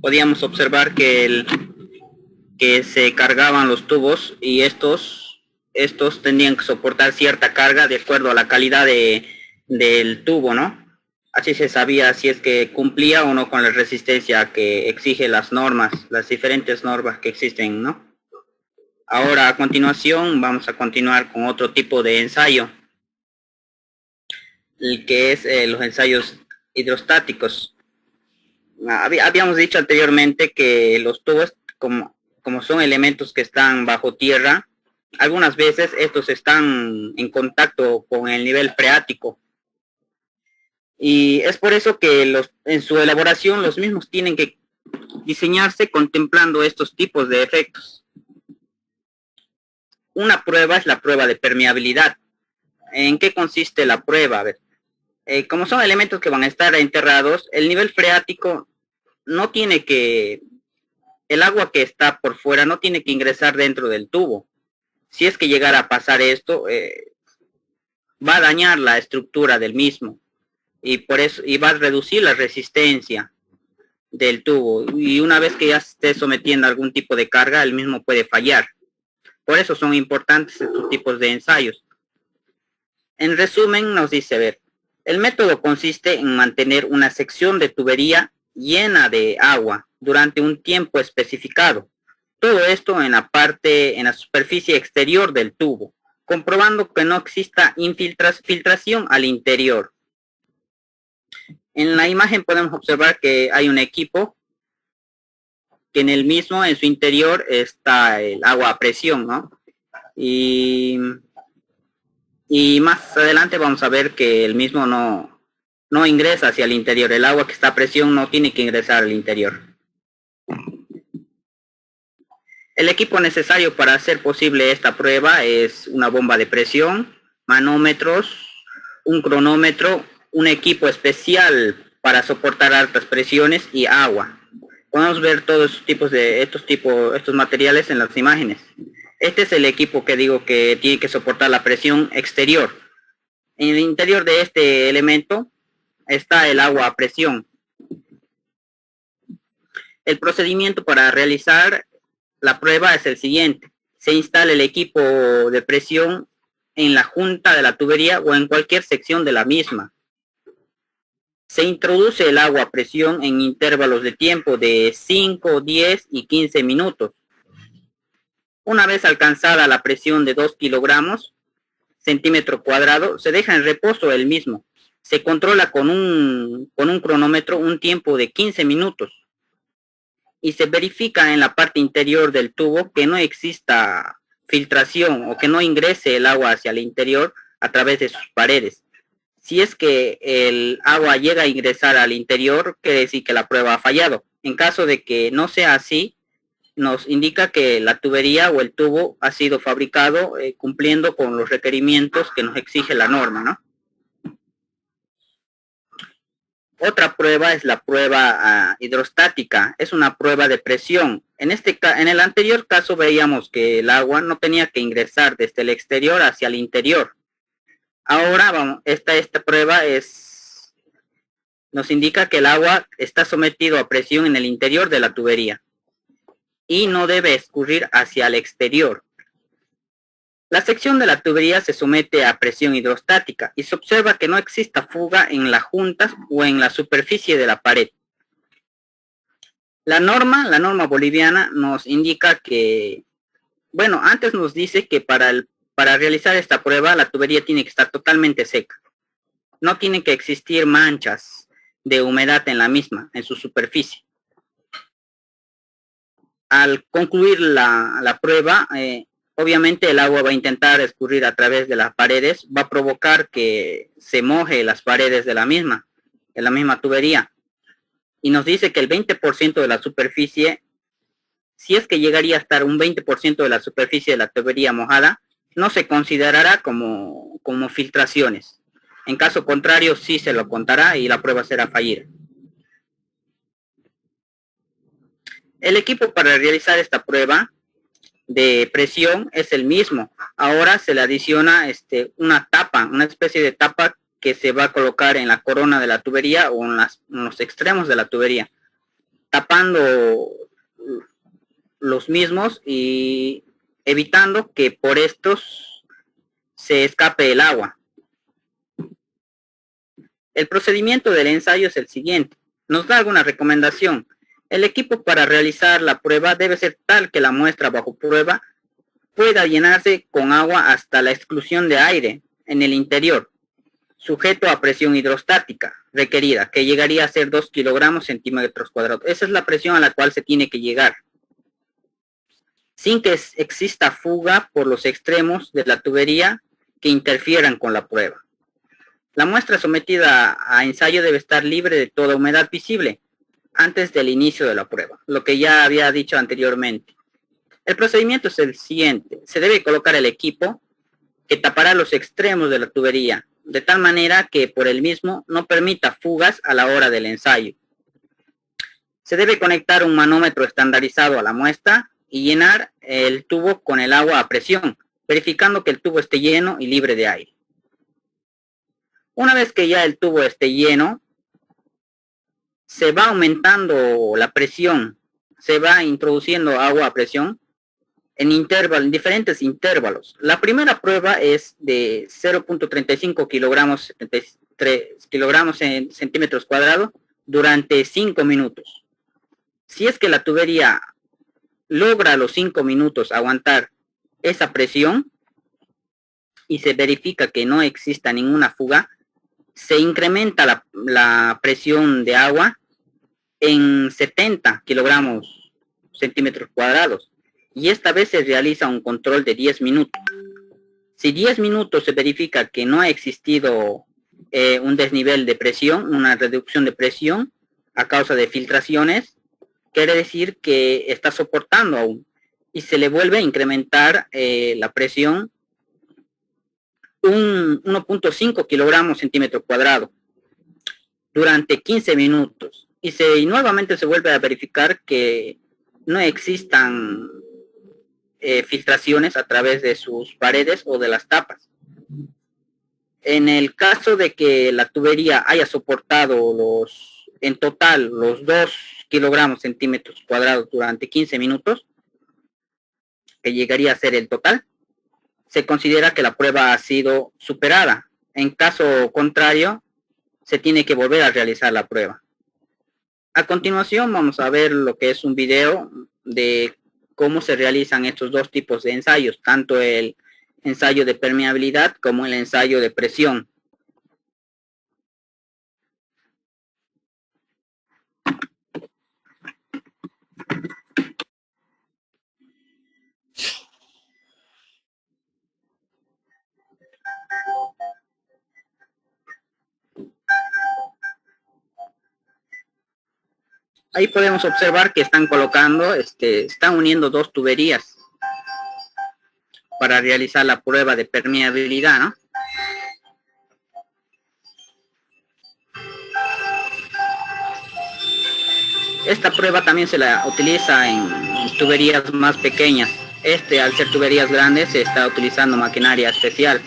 podíamos observar que se cargaban los tubos y estos tenían que soportar cierta carga de acuerdo a la calidad del tubo, ¿no? Así se sabía si es que cumplía o no con la resistencia que exige las normas, las diferentes normas que existen, ¿no? Ahora, a continuación, vamos a continuar con otro tipo de ensayo, el que es los ensayos hidrostáticos. Habíamos dicho anteriormente que los tubos, como son elementos que están bajo tierra, algunas veces estos están en contacto con el nivel freático. Y es por eso que en su elaboración los mismos tienen que diseñarse contemplando estos tipos de efectos. Una prueba es la prueba de permeabilidad. ¿En qué consiste la prueba? A ver, como son elementos que van a estar enterrados, el nivel freático no tiene que, el agua que está por fuera no tiene que ingresar dentro del tubo. Si es que llegara a pasar esto, va a dañar la estructura del mismo. Y por eso va a reducir la resistencia del tubo, y una vez que ya esté sometiendo a algún tipo de carga, el mismo puede fallar. Por eso son importantes estos tipos de ensayos. En resumen, nos dice, a ver, el método consiste en mantener una sección de tubería llena de agua durante un tiempo especificado. Todo esto en la superficie exterior del tubo, comprobando que no exista filtración al interior. En la imagen podemos observar que hay un equipo que en su interior está el agua a presión, ¿no? Y más adelante vamos a ver que el mismo no ingresa hacia el interior. El agua que está a presión no tiene que ingresar al interior. El equipo necesario para hacer posible esta prueba es una bomba de presión, manómetros, un cronómetro, un equipo especial para soportar altas presiones y agua. Podemos ver todos estos materiales en las imágenes. Este es el equipo que digo que tiene que soportar la presión exterior. En el interior de este elemento está el agua a presión. El procedimiento para realizar la prueba es el siguiente. Se instala el equipo de presión en la junta de la tubería o en cualquier sección de la misma. Se introduce el agua a presión en intervalos de tiempo de 5, 10 y 15 minutos. Una vez alcanzada la presión de 2 kilogramos, centímetro cuadrado, se deja en reposo el mismo. Se controla con un cronómetro un tiempo de 15 minutos. Y se verifica en la parte interior del tubo que no exista filtración o que no ingrese el agua hacia el interior a través de sus paredes. Si es que el agua llega a ingresar al interior, quiere decir que la prueba ha fallado. En caso de que no sea así, nos indica que la tubería o el tubo ha sido fabricado cumpliendo con los requerimientos que nos exige la norma, ¿no? Otra prueba es la prueba hidrostática. Es una prueba de presión. En el anterior caso veíamos que el agua no tenía que ingresar desde el exterior hacia el interior. Ahora esta prueba nos indica que el agua está sometido a presión en el interior de la tubería y no debe escurrir hacia el exterior. La sección de la tubería se somete a presión hidrostática y se observa que no exista fuga en las juntas o en la superficie de la pared. La norma boliviana nos indica que, bueno, antes nos dice que para realizar esta prueba la tubería tiene que estar totalmente seca. No tienen que existir manchas de humedad en la misma, en su superficie. Al concluir la prueba, obviamente el agua va a intentar escurrir a través de las paredes, va a provocar que se moje las paredes de la misma tubería. Y nos dice que el 20% de la superficie, si es que llegaría a estar un 20% de la superficie de la tubería mojada, no se considerará como filtraciones. En caso contrario, sí se lo contará y la prueba será fallida. El equipo para realizar esta prueba de presión es el mismo. Ahora se le adiciona una tapa, una especie de tapa que se va a colocar en la corona de la tubería o en los extremos de la tubería, tapando los mismos y evitando que por estos se escape el agua. El procedimiento del ensayo es el siguiente. Nos da alguna recomendación. El equipo para realizar la prueba debe ser tal que la muestra bajo prueba pueda llenarse con agua hasta la exclusión de aire en el interior, sujeto a presión hidrostática requerida, que llegaría a ser 2 kilogramos centímetros cuadrados. Esa es la presión a la cual se tiene que llegar, sin que exista fuga por los extremos de la tubería que interfieran con la prueba. La muestra sometida a ensayo debe estar libre de toda humedad visible antes del inicio de la prueba, lo que ya había dicho anteriormente. El procedimiento es el siguiente. Se debe colocar el equipo que tapará los extremos de la tubería, de tal manera que por el mismo no permita fugas a la hora del ensayo. Se debe conectar un manómetro estandarizado a la muestra y llenar el tubo con el agua a presión, verificando que el tubo esté lleno y libre de aire. Una vez que ya el tubo esté lleno, se va aumentando la presión, se va introduciendo agua a presión en diferentes intervalos. La primera prueba es de 0.35 kilogramos, 73 kilogramos en centímetros cuadrados durante 5 minutos. Si es que la tubería logra a los 5 minutos aguantar esa presión y se verifica que no exista ninguna fuga, se incrementa la presión de agua en 70 kilogramos centímetros cuadrados. Y esta vez se realiza un control de 10 minutos. Si 10 minutos se verifica que no ha existido un desnivel de presión, una reducción de presión a causa de filtraciones, quiere decir que está soportando aún. Y se le vuelve a incrementar la presión un 1.5 kilogramos centímetro cuadrado durante 15 minutos. Y nuevamente se vuelve a verificar que no existan filtraciones a través de sus paredes o de las tapas. En el caso de que la tubería haya soportado en total los 2 kilogramos centímetros cuadrados durante 15 minutos, que llegaría a ser el total, se considera que la prueba ha sido superada. En caso contrario, se tiene que volver a realizar la prueba. A continuación vamos a ver lo que es un video de cómo se realizan estos dos tipos de ensayos, tanto el ensayo de permeabilidad como el ensayo de presión. Ahí podemos observar que están colocando, están uniendo dos tuberías para realizar la prueba de permeabilidad, ¿no? Esta prueba también se la utiliza en tuberías más pequeñas. Al ser tuberías grandes, se está utilizando maquinaria especial.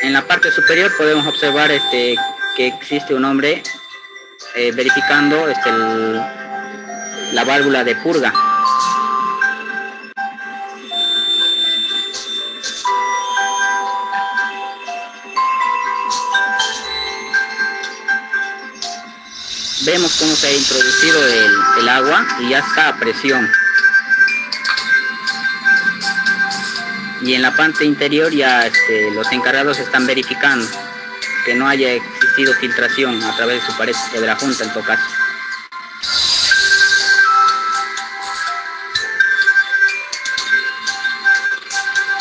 En la parte superior podemos observar que existe un hombre verificando la válvula de purga. Vemos cómo se ha introducido el agua y ya está a presión. Y en la parte interior ya los encargados están verificando que no haya existido filtración a través de su pared de la junta en todo caso.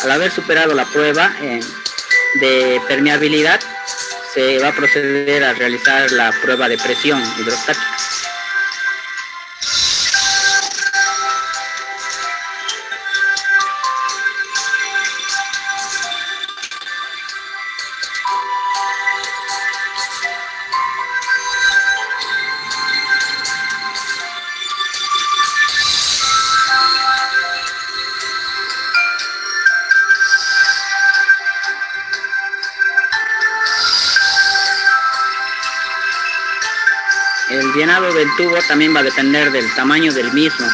Al haber superado la prueba de permeabilidad, se va a proceder a realizar la prueba de presión hidrostática. llenado del tubo también va a depender del tamaño del mismo.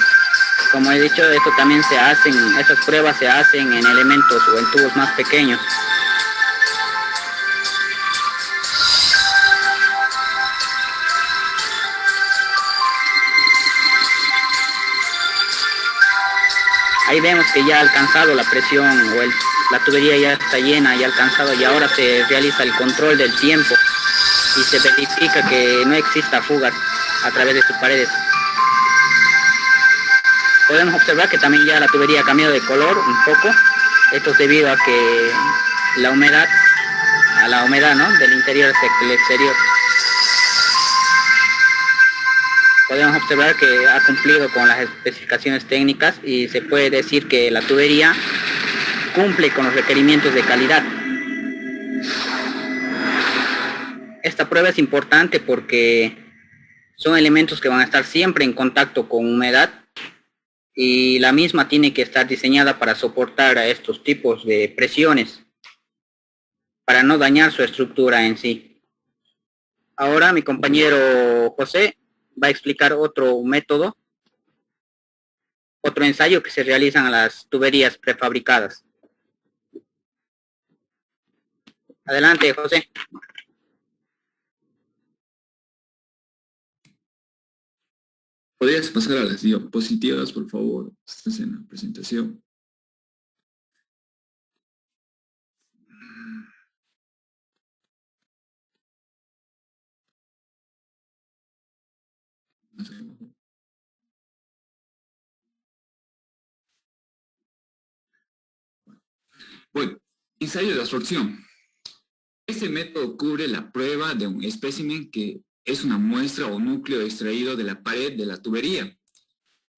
Como he dicho, esto también se hacen, estas pruebas se hacen en elementos o en tubos más pequeños. Ahí vemos que ya ha alcanzado la presión o la tubería ya está llena, ya ha alcanzado, y ahora se realiza el control del tiempo y se verifica que no exista fugas a través de sus paredes. Podemos observar que también ya la tubería ha cambiado de color un poco. Esto es debido a que la humedad, ¿no?, del interior hacia el exterior. Podemos observar que ha cumplido con las especificaciones técnicas y se puede decir que la tubería cumple con los requerimientos de calidad. Esta prueba es importante porque son elementos que van a estar siempre en contacto con humedad y la misma tiene que estar diseñada para soportar a estos tipos de presiones para no dañar su estructura en sí. Ahora mi compañero José va a explicar otro método, otro ensayo que se realizan a las tuberías prefabricadas. Adelante, José. ¿Podrías pasar a las diapositivas, por favor? Estás en la presentación. Bueno, ensayo de absorción. Este método cubre la prueba de un espécimen que es una muestra o núcleo extraído de la pared de la tubería.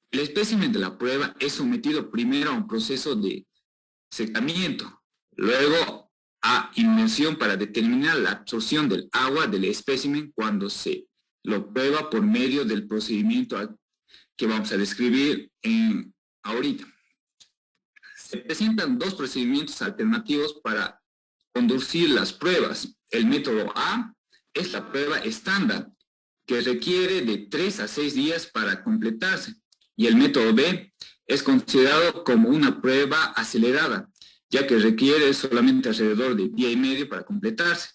El espécimen de la prueba es sometido primero a un proceso de secamiento, luego a inmersión para determinar la absorción del agua del espécimen cuando se lo prueba por medio del procedimiento que vamos a describir ahorita. Se presentan dos procedimientos alternativos para conducir las pruebas. El método A es la prueba estándar, que requiere de 3 a 6 días para completarse. Y el método B es considerado como una prueba acelerada, ya que requiere solamente alrededor de día y medio para completarse.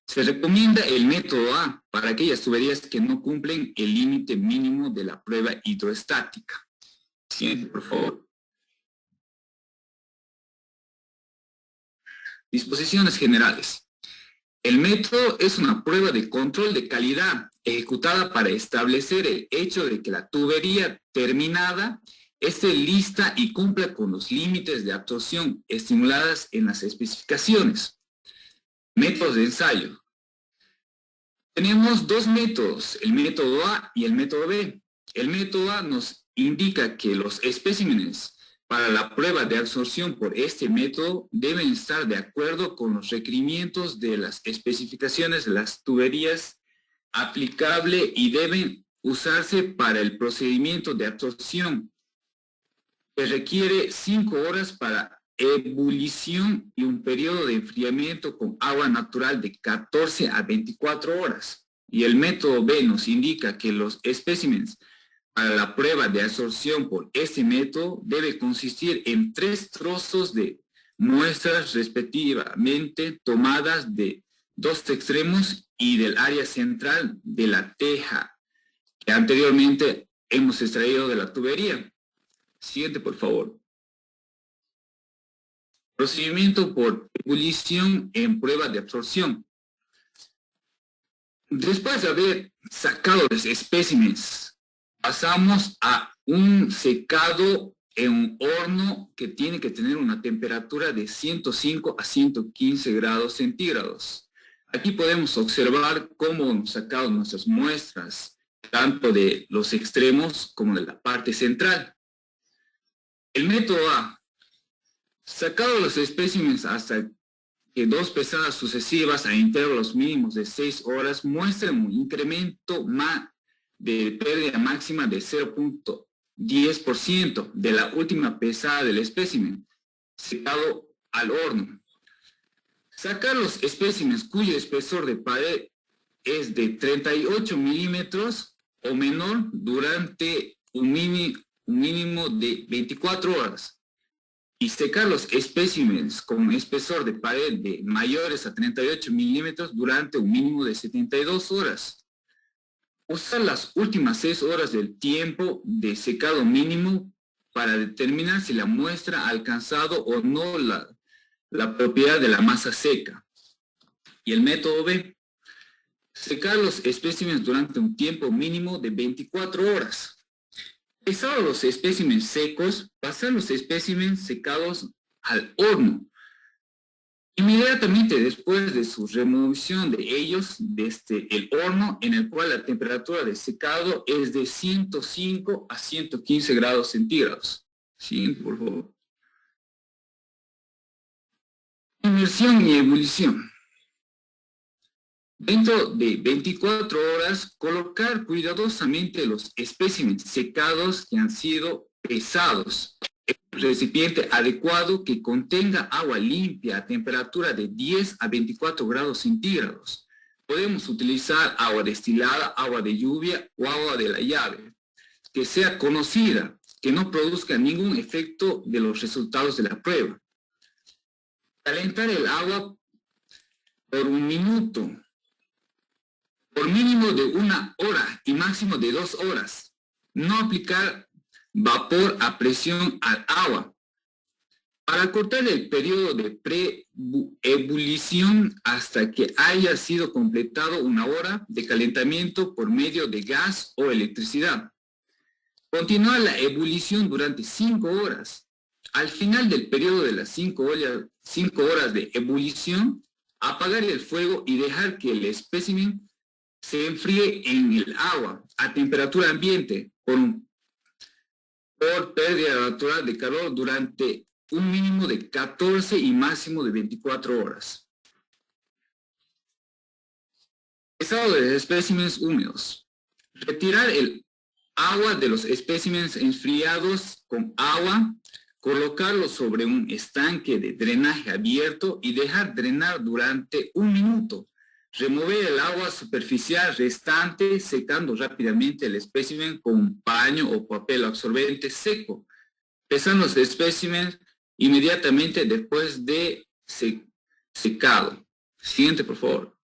Se recomienda el método A para aquellas tuberías que no cumplen el límite mínimo de la prueba hidroestática. Siguiente, por favor. Disposiciones generales. El método es una prueba de control de calidad ejecutada para establecer el hecho de que la tubería terminada esté lista y cumpla con los límites de absorción estimuladas en las especificaciones. Métodos de ensayo. Tenemos dos métodos, el método A y el método B. El método A nos indica que los especímenes para la prueba de absorción por este método deben estar de acuerdo con los requerimientos de las especificaciones de las tuberías aplicable y deben usarse para el procedimiento de absorción, que requiere 5 horas para ebullición y un periodo de enfriamiento con agua natural de 14 a 24 horas. Y el método B nos indica que los especímenes para la prueba de absorción por este método debe consistir en 3 trozos de muestras respectivamente tomadas de 2 extremos y del área central de la teja que anteriormente hemos extraído de la tubería. Siguiente, por favor. Procedimiento por ebullición en prueba de absorción. Después de haber sacado los especímenes, pasamos a un secado en un horno que tiene que tener una temperatura de 105 a 115 grados centígrados. Aquí podemos observar cómo hemos sacado nuestras muestras, tanto de los extremos como de la parte central. El método A. Sacado los especímenes hasta que 2 pesadas sucesivas a intervalos mínimos de 6 horas muestran un incremento de pérdida máxima de 0.10% de la última pesada del espécimen, secado al horno. Sacar los espécimenes cuyo espesor de pared es de 38 milímetros o menor durante un mínimo de 24 horas y secar los especímenes con espesor de pared de mayores a 38 milímetros durante un mínimo de 72 horas. Usar las últimas 6 horas del tiempo de secado mínimo para determinar si la muestra ha alcanzado o no la propiedad de la masa seca. Y el método B, secar los especímenes durante un tiempo mínimo de 24 horas. Pesados los especímenes secos, pasar los especímenes secados al horno. Inmediatamente después de su remoción de ellos desde el horno, en el cual la temperatura de secado es de 105 a 115 grados centígrados. Sí, por favor. Inmersión y ebullición. Dentro de 24 horas, colocar cuidadosamente los especímenes secados que han sido pesados en un recipiente adecuado que contenga agua limpia a temperatura de 10 a 24 grados centígrados. Podemos utilizar agua destilada, agua de lluvia o agua de la llave, que sea conocida, que no produzca ningún efecto de los resultados de la prueba. Calentar el agua por un minuto, por mínimo de 1 hora y máximo de 2 horas. No aplicar vapor a presión al agua. Para cortar el periodo de pre-ebullición hasta que haya sido completado 1 hora de calentamiento por medio de gas o electricidad. Continuar la ebullición durante 5 horas. Al final del periodo de las 5 horas de ebullición, apagar el fuego y dejar que el espécimen se enfríe en el agua a temperatura ambiente por pérdida natural de calor durante un mínimo de 14 y máximo de 24 horas. Pesado de especímenes húmedos. Retirar el agua de los especímenes enfriados con agua, colocarlo sobre un estanque de drenaje abierto y dejar drenar durante 1 minuto. Remover el agua superficial restante secando rápidamente el espécimen con un paño o papel absorbente seco. Pesan los especímenes inmediatamente después de secado. Siguiente, por favor.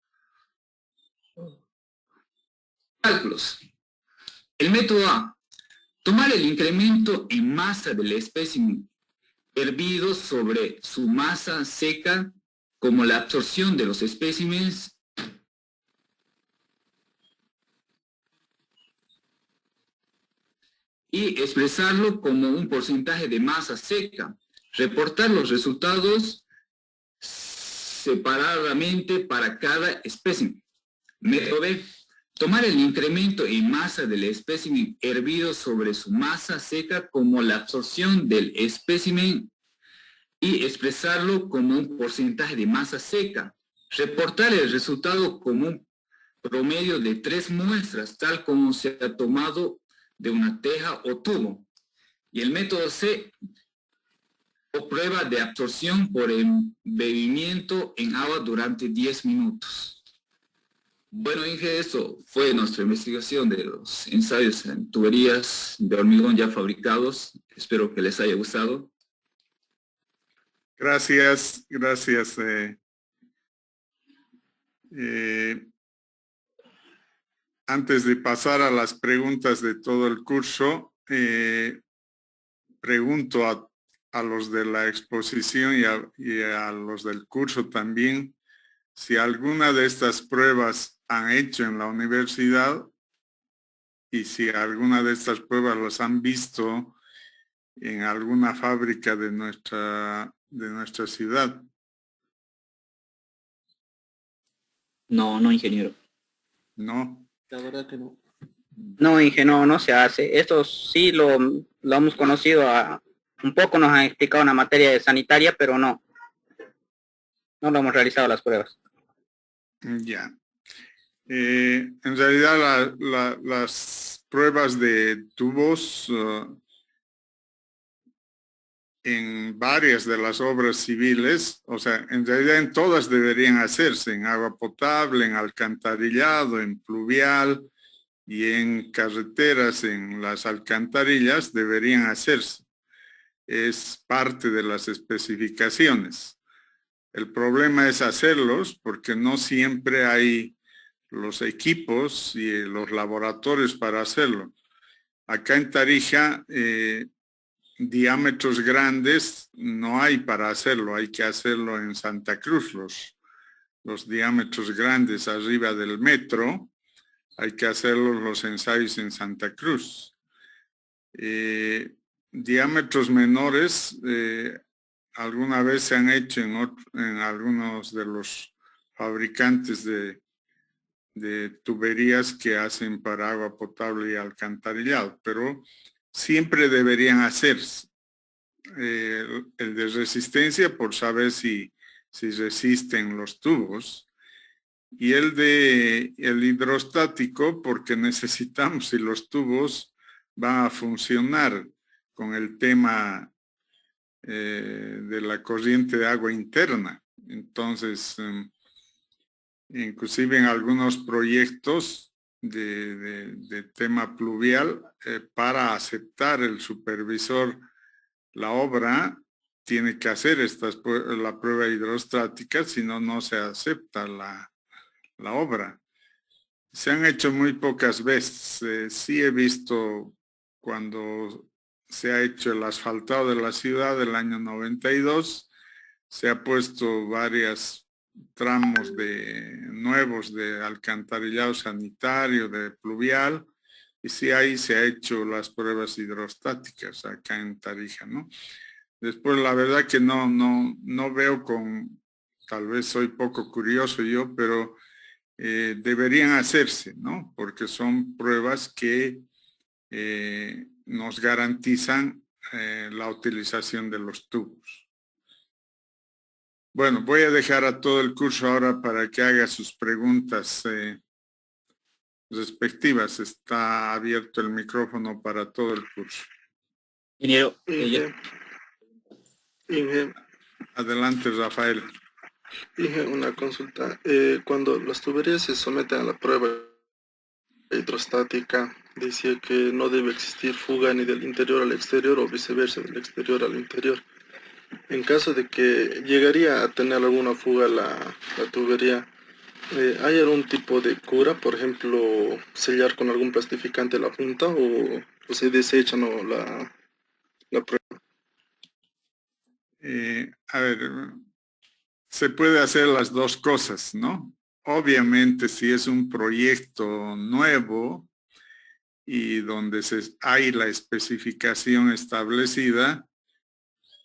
Cálculos. El método A. Tomar el incremento en masa del espécimen hervido sobre su masa seca como la absorción de los especímenes y expresarlo como un porcentaje de masa seca. Reportar los resultados separadamente para cada espécimen. Método B. Tomar el incremento en masa del espécimen hervido sobre su masa seca como la absorción del espécimen y expresarlo como un porcentaje de masa seca. Reportar el resultado como un promedio de 3 muestras, tal como se ha tomado de una teja o tubo. Y el método C, o prueba de absorción por embebimiento en agua durante 10 minutos. Bueno, Inge, eso fue nuestra investigación de los ensayos en tuberías de hormigón ya fabricados. Espero que les haya gustado. Gracias. Antes de pasar a las preguntas de todo el curso, pregunto a los de la exposición y a los del curso también, si alguna de estas pruebas han hecho en la universidad y si alguna de estas pruebas las han visto en alguna fábrica de nuestra ciudad. No, ingeniero. No. La verdad que no. No, ingeniero, no se hace. Esto sí lo hemos conocido, un poco nos han explicado en la materia de sanitaria, pero no lo hemos realizado las pruebas. Ya. En realidad las pruebas de tubos en varias de las obras civiles, o sea, en realidad en todas deberían hacerse, en agua potable, en alcantarillado, en pluvial, y en carreteras, en las alcantarillas, deberían hacerse. Es parte de las especificaciones. El problema es hacerlos porque no siempre hay los equipos y los laboratorios para hacerlo. Acá en Tarija, diámetros grandes no hay para hacerlo, hay que hacerlo en Santa Cruz, los diámetros grandes arriba del metro, hay que hacerlos los ensayos en Santa Cruz. Diámetros menores alguna vez se han hecho en algunos de los fabricantes de tuberías que hacen para agua potable y alcantarillado, pero siempre deberían hacerse. El de resistencia por saber si resisten los tubos, y el hidrostático porque necesitamos si los tubos van a funcionar con el tema de la corriente de agua interna. Entonces, inclusive en algunos proyectos de tema pluvial, para aceptar el supervisor la obra, tiene que hacer la prueba hidrostática, si no, no se acepta la obra. Se han hecho muy pocas veces. Sí he visto cuando se ha hecho el asfaltado de la ciudad del año 92, se ha puesto varios tramos nuevos de alcantarillado sanitario, de pluvial, y sí ahí se ha hecho las pruebas hidrostáticas acá en Tarija, ¿no? Después la verdad que no veo tal vez soy poco curioso yo, pero deberían hacerse, ¿no? Porque son pruebas que nos garantizan la utilización de los tubos. Bueno, voy a dejar a todo el curso ahora para que haga sus preguntas respectivas. Está abierto el micrófono para todo el curso. Ingeniero, Adelante, Rafael. Una consulta. Cuando las tuberías se someten a la prueba hidrostática, decía que no debe existir fuga ni del interior al exterior o viceversa, del exterior al interior. En caso de que llegaría a tener alguna fuga la tubería, ¿hay algún tipo de cura? Por ejemplo, sellar con algún plastificante la punta o se desecha la prueba. A ver, se puede hacer las dos cosas, ¿no? Obviamente, si es un proyecto nuevo y donde hay la especificación establecida,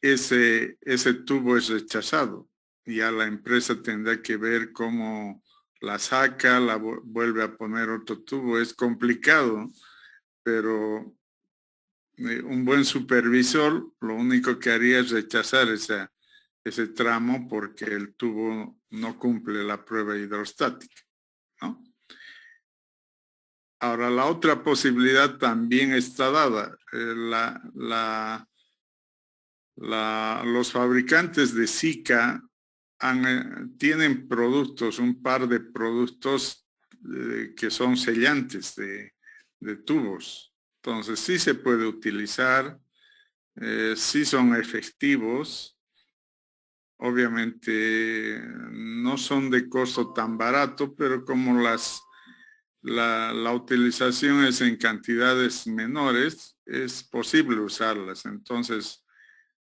ese tubo es rechazado. Ya la empresa tendrá que ver cómo la saca, la vuelve a poner otro tubo. Es complicado, pero un buen supervisor lo único que haría es rechazar ese tramo porque el tubo no cumple la prueba hidrostática, ¿no? Ahora, la otra posibilidad también está dada. Los fabricantes de SICA tienen productos, un par de productos que son sellantes de tubos. Entonces, sí se puede utilizar, sí son efectivos. Obviamente no son de costo tan barato, pero como la utilización es en cantidades menores, es posible usarlas. Entonces,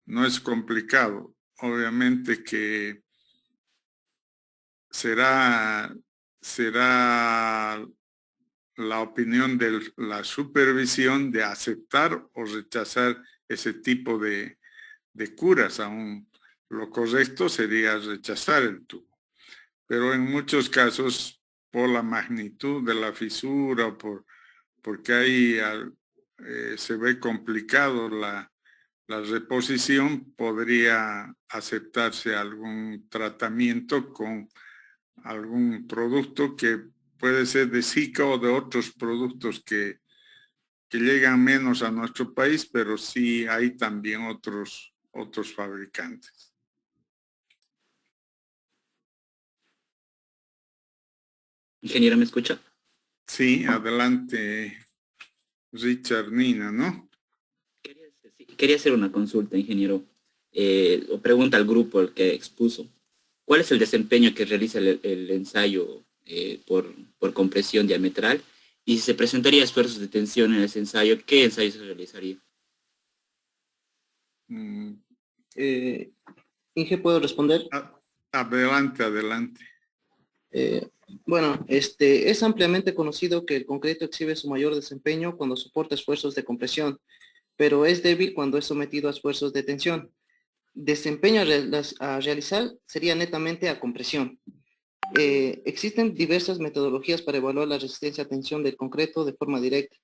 no es complicado. Obviamente que será la opinión de la supervisión de aceptar o rechazar ese tipo de curas. Aún lo correcto sería rechazar el tubo. Pero en muchos casos, por la magnitud de la fisura o porque ahí se ve complicado la reposición, podría aceptarse algún tratamiento con algún producto que puede ser de SICA o de otros productos que llegan menos a nuestro país, pero sí hay también otros fabricantes. ingeniero, ¿me escucha? Sí. Sí, adelante, Richard Nina, ¿no? Quería hacer una consulta, ingeniero, o pregunta al grupo el que expuso. ¿Cuál es el desempeño que realiza el ensayo por compresión diametral? Y si se presentaría esfuerzos de tensión en ese ensayo, ¿qué ensayo se realizaría? Inge, ¿puedo responder? Adelante, adelante. Bueno, es ampliamente conocido que el concreto exhibe su mayor desempeño cuando soporta esfuerzos de compresión, pero es débil cuando es sometido a esfuerzos de tensión. Desempeño a realizar sería netamente a compresión. Existen diversas metodologías para evaluar la resistencia a tensión del concreto de forma directa,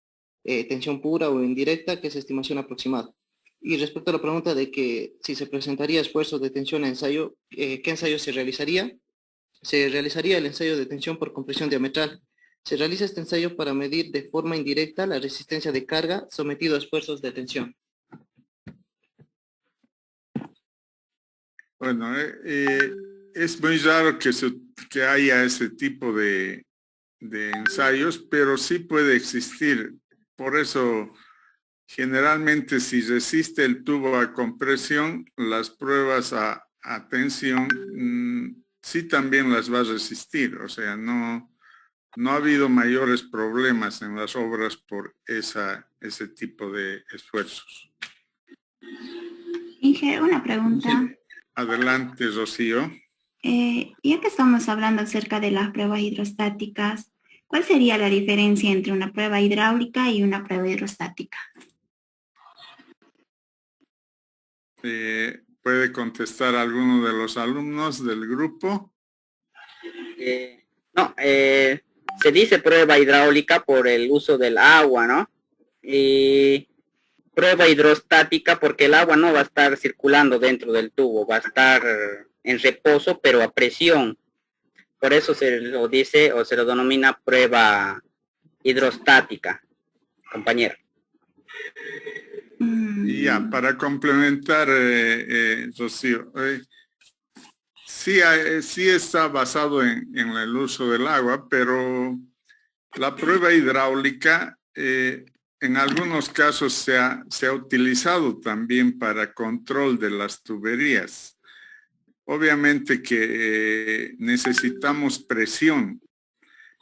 tensión pura o indirecta, que es estimación aproximada. Y respecto a la pregunta de que si se presentaría esfuerzos de tensión en ensayo, ¿qué ensayo se realizaría? Se realizaría el ensayo de tensión por compresión diametral. Se realiza este ensayo para medir de forma indirecta la resistencia de carga sometido a esfuerzos de tensión. Bueno, es muy raro que haya ese tipo de ensayos, pero sí puede existir. Por eso, generalmente, si resiste el tubo a compresión, las pruebas a tensión sí también las va a resistir. O sea, no ha habido mayores problemas en las obras por ese tipo de esfuerzos. Inge, una pregunta. Sí. Adelante, Rocío. Ya que estamos hablando acerca de las pruebas hidrostáticas, ¿cuál sería la diferencia entre una prueba hidráulica y una prueba hidrostática? ¿Puede contestar alguno de los alumnos del grupo? No, se dice prueba hidráulica por el uso del agua, ¿no? Y prueba hidrostática porque el agua no va a estar circulando dentro del tubo, va a estar en reposo, pero a presión. Por eso se lo dice o se lo denomina prueba hidrostática, compañero. Ya, para complementar, Rocío, sí está basado en el uso del agua, pero la prueba hidráulica en algunos casos se ha utilizado también para control de las tuberías. Obviamente que necesitamos presión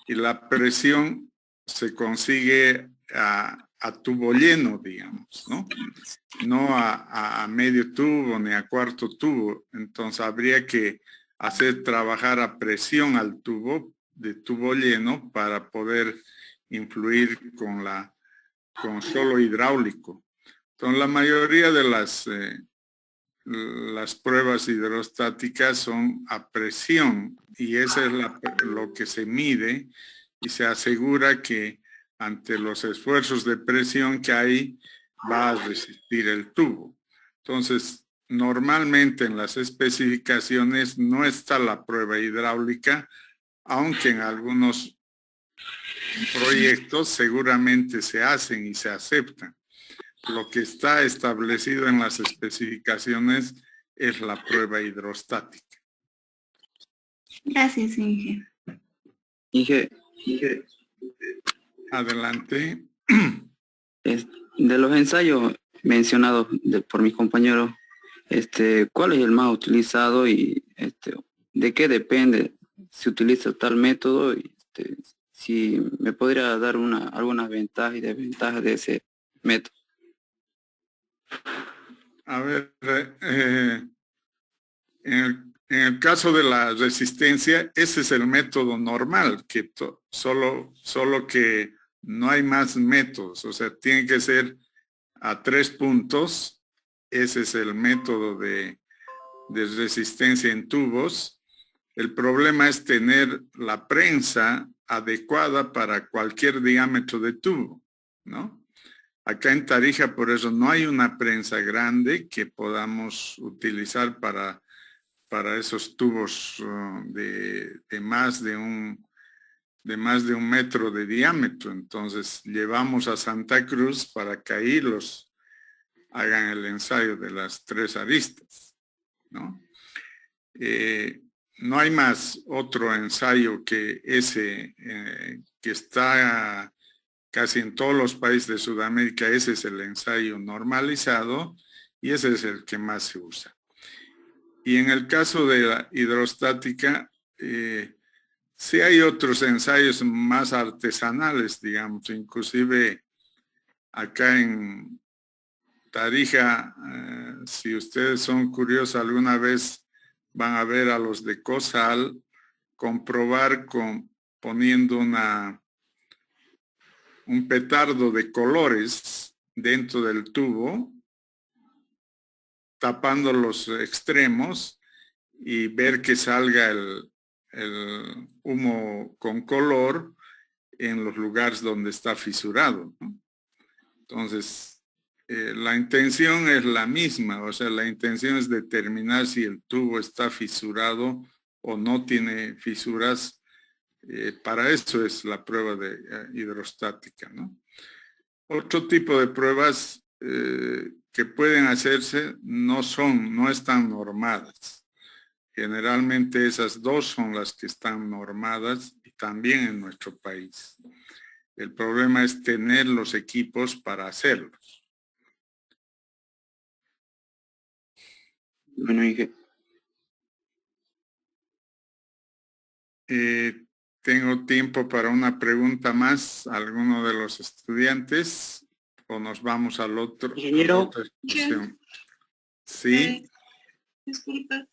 y la presión se consigue a tubo lleno, digamos, ¿no? No a medio tubo ni a cuarto tubo. Entonces habría que hacer trabajar a presión al tubo, de tubo lleno, para poder influir con solo hidráulico. Entonces la mayoría de las pruebas hidrostáticas son a presión y eso es lo que se mide y se asegura que ante los esfuerzos de presión que hay va a resistir el tubo. Entonces, normalmente en las especificaciones no está la prueba hidráulica, aunque en algunos proyectos seguramente se hacen y se aceptan. Lo que está establecido en las especificaciones es la prueba hidrostática. Gracias, Inge. Inge. Adelante. De los ensayos mencionados por mis compañeros, ¿cuál es el más utilizado y de qué depende si utiliza tal método? Y, si me podría dar algunas ventajas y desventajas de ese método. A ver, en el caso de la resistencia, ese es el método normal, que solo que no hay más métodos, o sea, tiene que ser a 3 puntos, ese es el método de resistencia en tubos. El problema es tener la prensa adecuada para cualquier diámetro de tubo, ¿no? Acá en Tarija, por eso, no hay una prensa grande que podamos utilizar para esos tubos de más de un metro de diámetro. Entonces, llevamos a Santa Cruz para que ahí los hagan el ensayo de las 3 aristas, ¿no? no hay más otro ensayo que ese, que está casi en todos los países de Sudamérica. Ese es el ensayo normalizado y ese es el que más se usa. Y en el caso de la hidrostática, sí hay otros ensayos más artesanales, digamos, inclusive acá en Tarija, si ustedes son curiosos, alguna vez van a ver a los de COSAL comprobar poniendo un petardo de colores dentro del tubo, tapando los extremos y ver que salga el humo con color en los lugares donde está fisurado, ¿no? Entonces, la intención es la misma, o sea, la intención es determinar si el tubo está fisurado o no tiene fisuras. Para eso es la prueba de hidrostática, ¿no? Otro tipo de pruebas que pueden hacerse no están normadas. Generalmente esas dos son las que están normadas y también en nuestro país. El problema es tener los equipos para hacerlos. Bueno, Inge. Tengo tiempo para una pregunta más. ¿Alguno de los estudiantes? ¿O nos vamos al otro? Ingeniero. Sí. Disculpe,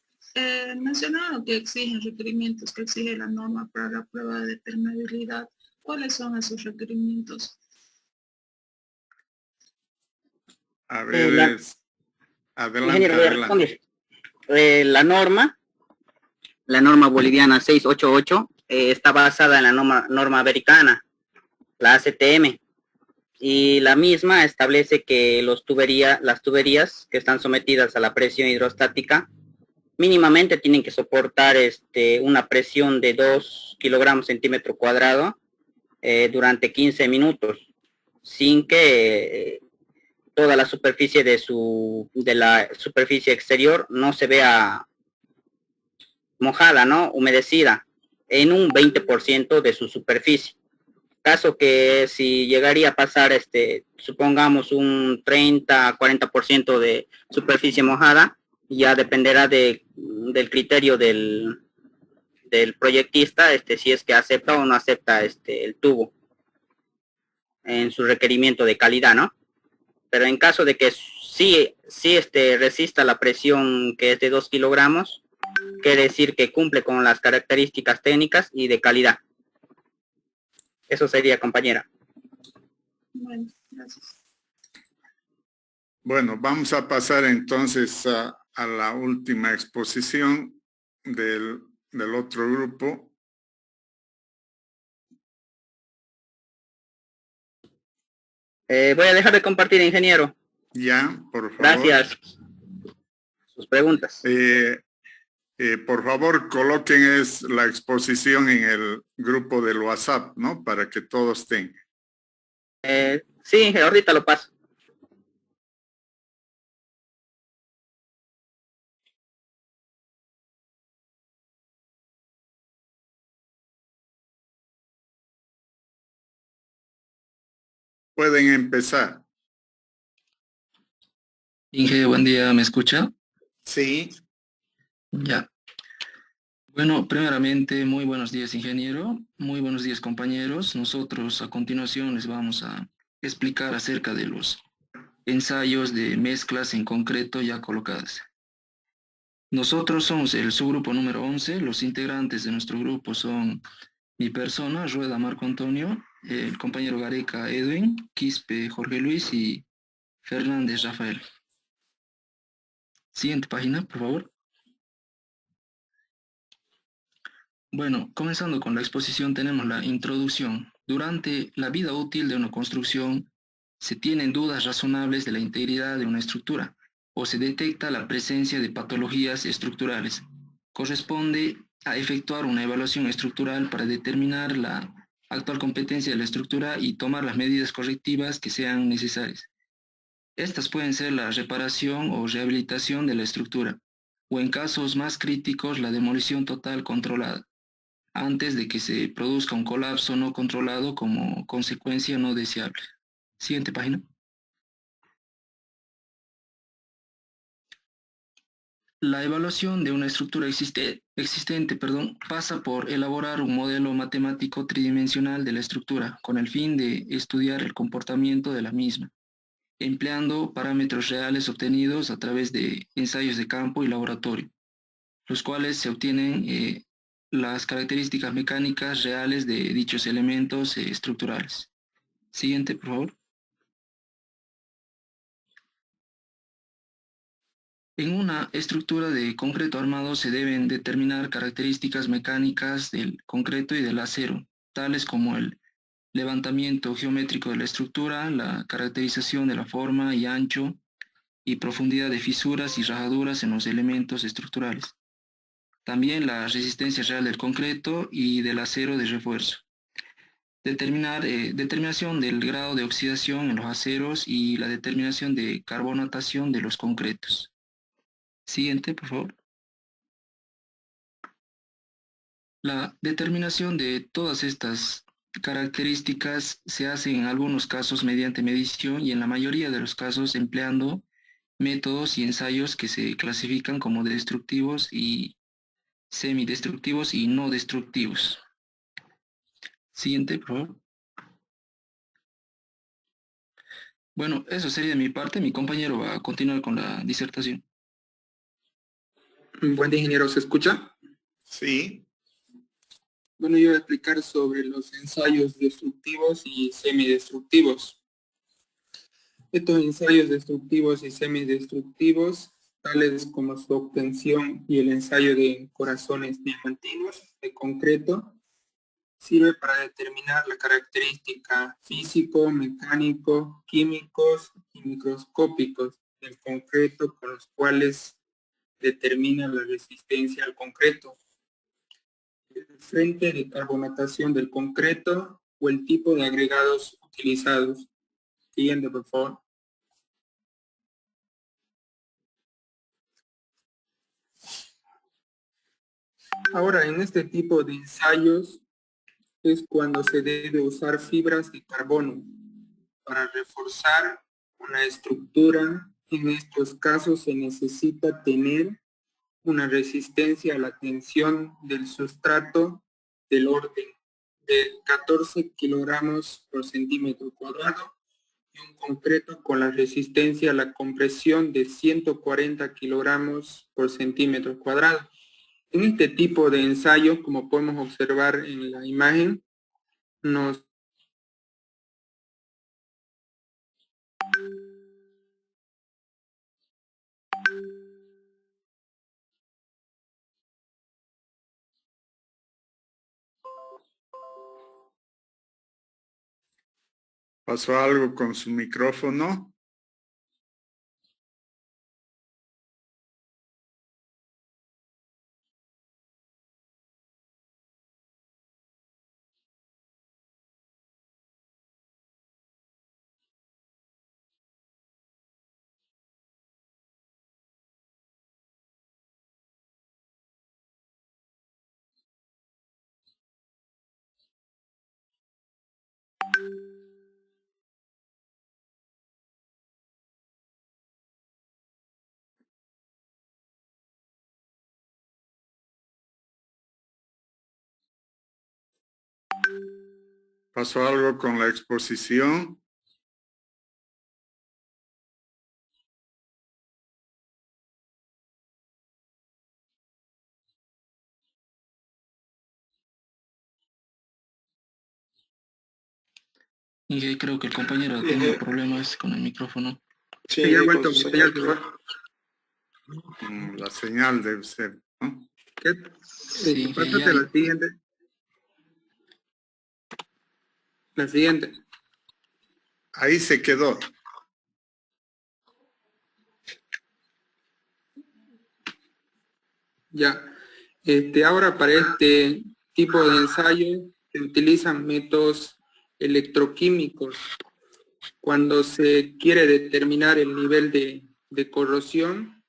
mencionaron que exigen requerimientos, que exige la norma para la prueba de permeabilidad. ¿Cuáles son esos requerimientos? A ver, adelante, adelante. La norma boliviana 688 está basada en la norma americana, la ACTM, y la misma establece que las tuberías que están sometidas a la presión hidrostática mínimamente tienen que soportar una presión de 2 kilogramos centímetro cuadrado durante 15 minutos, sin que toda la superficie de la superficie exterior no se vea mojada, ¿no? Humedecida en un 20% de su superficie. Caso que si llegaría a pasar, supongamos un 30-40% de superficie mojada, ya dependerá del criterio del proyectista, si es que acepta o no acepta el tubo en su requerimiento de calidad, ¿no? Pero en caso de que sí resista la presión que es de 2 kilogramos, quiere decir que cumple con las características técnicas y de calidad. Eso sería, compañera. Bueno, gracias. Bueno, vamos a pasar entonces a la última exposición del otro grupo. Voy a dejar de compartir, ingeniero. Ya, por favor. Gracias. Sus preguntas. Por favor, coloquen la exposición en el grupo del WhatsApp, ¿no? Para que todos tengan. Sí, ahorita lo paso. Pueden empezar. Inge, buen día, ¿me escucha? Sí. Ya. Bueno, primeramente, muy buenos días, ingeniero. Muy buenos días, compañeros. Nosotros a continuación les vamos a explicar acerca de los ensayos de mezclas en concreto ya colocadas. Nosotros somos el subgrupo número 11. Los integrantes de nuestro grupo son mi persona, Rueda Marco Antonio, el compañero Gareca Edwin, Quispe Jorge Luis y Fernández Rafael. Siguiente página, por favor. Bueno, comenzando con la exposición tenemos la introducción. Durante la vida útil de una construcción se tienen dudas razonables de la integridad de una estructura o se detecta la presencia de patologías estructurales. Corresponde a efectuar una evaluación estructural para determinar la actual competencia de la estructura y tomar las medidas correctivas que sean necesarias. Estas pueden ser la reparación o rehabilitación de la estructura, o en casos más críticos la demolición total controlada, antes de que se produzca un colapso no controlado como consecuencia no deseable. Siguiente página. La evaluación de una estructura existente pasa por elaborar un modelo matemático tridimensional de la estructura con el fin de estudiar el comportamiento de la misma, empleando parámetros reales obtenidos a través de ensayos de campo y laboratorio, los cuales se obtienen las características mecánicas reales de dichos elementos estructurales. Siguiente, por favor. En una estructura de concreto armado se deben determinar características mecánicas del concreto y del acero, tales como el levantamiento geométrico de la estructura, la caracterización de la forma y ancho y profundidad de fisuras y rajaduras en los elementos estructurales. También la resistencia real del concreto y del acero de refuerzo. Determinación del grado de oxidación en los aceros y la determinación de carbonatación de los concretos. Siguiente, por favor. La determinación de todas estas características se hace en algunos casos mediante medición y en la mayoría de los casos empleando métodos y ensayos que se clasifican como destructivos y semidestructivos y no destructivos. Siguiente, por favor. Bueno, eso sería de mi parte. Mi compañero va a continuar con la disertación. Buen día, ingeniero, ¿se escucha? Sí. Bueno, yo voy a explicar sobre los ensayos destructivos y semidestructivos. Estos ensayos destructivos y semidestructivos, tales como su obtención y el ensayo de corazones diamantinos de concreto, sirve para determinar la característica físico, mecánico, químicos y microscópicos del concreto con los cuales determina la resistencia al concreto, el frente de carbonatación del concreto o el tipo de agregados utilizados. Siguiente, por favor. Ahora, en este tipo de ensayos es cuando se debe usar fibras de carbono para reforzar una estructura. En estos casos se necesita tener una resistencia a la tensión del sustrato del orden de 14 kilogramos por centímetro cuadrado y un concreto con la resistencia a la compresión de 140 kilogramos por centímetro cuadrado. En este tipo de ensayo, como podemos observar en la imagen, nos ¿Pasó algo con su micrófono? ¿Pasó algo con la exposición? Y creo que el compañero tiene problemas con el micrófono. Sí, ya ha vuelto. La señal debe ser, ¿no? ¿Qué? Sí, Pásate ya. la siguiente. La siguiente. Ahí se quedó. Ya. Ahora para este tipo de ensayo se utilizan métodos electroquímicos. Cuando se quiere determinar el nivel de corrosión,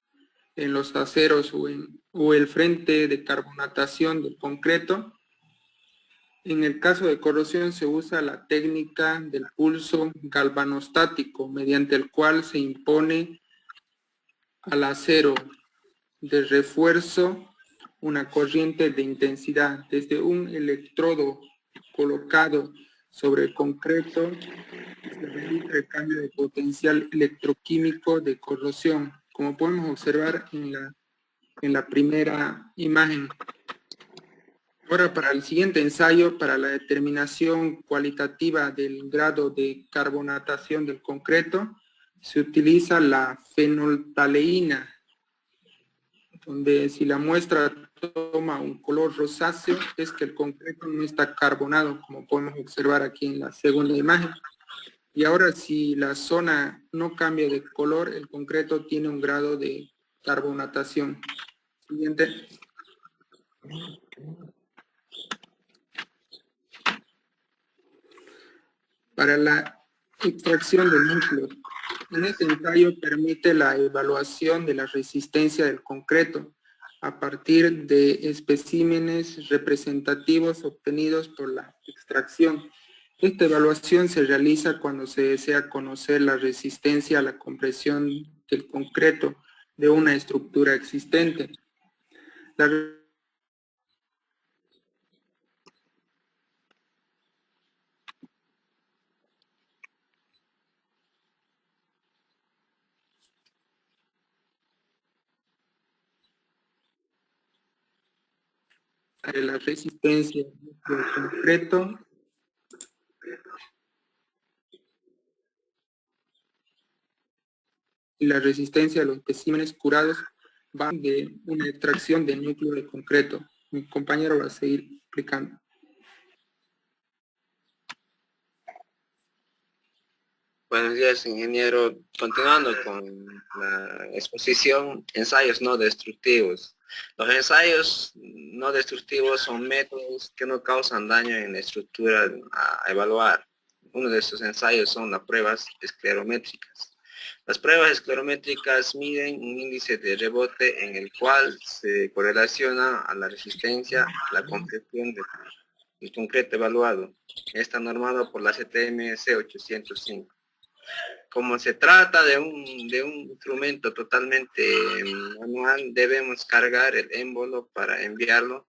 en los aceros o el frente de carbonatación del concreto. En el caso de corrosión se usa la técnica del pulso galvanostático, mediante el cual se impone al acero de refuerzo una corriente de intensidad desde un electrodo colocado sobre el concreto. Se registra el cambio de potencial electroquímico de corrosión, como podemos observar en la primera imagen. Ahora, para el siguiente ensayo, para la determinación cualitativa del grado de carbonatación del concreto, se utiliza la fenoltaleína, donde si la muestra toma un color rosáceo, es que el concreto no está carbonado, como podemos observar aquí en la segunda imagen. Y ahora, si la zona no cambia de color, el concreto tiene un grado de carbonatación. Siguiente. Para la extracción de núcleos, en este ensayo permite la evaluación de la resistencia del concreto a partir de especímenes representativos obtenidos por la extracción. Esta evaluación se realiza cuando se desea conocer la resistencia a la compresión del concreto de una estructura existente. La resistencia del concreto y la resistencia de los especímenes curados van de una extracción de núcleo de concreto. Mi compañero va a seguir explicando. Buenos días, ingeniero. Continuando con la exposición, ensayos no destructivos. Los ensayos no destructivos son métodos que no causan daño en la estructura a evaluar. Uno de estos ensayos son las pruebas esclerométricas. Las pruebas esclerométricas miden un índice de rebote en el cual se correlaciona a la resistencia a la compresión del concreto evaluado. Está normado por la CTM-C 805. Como se trata de un instrumento totalmente manual, debemos cargar el émbolo para enviarlo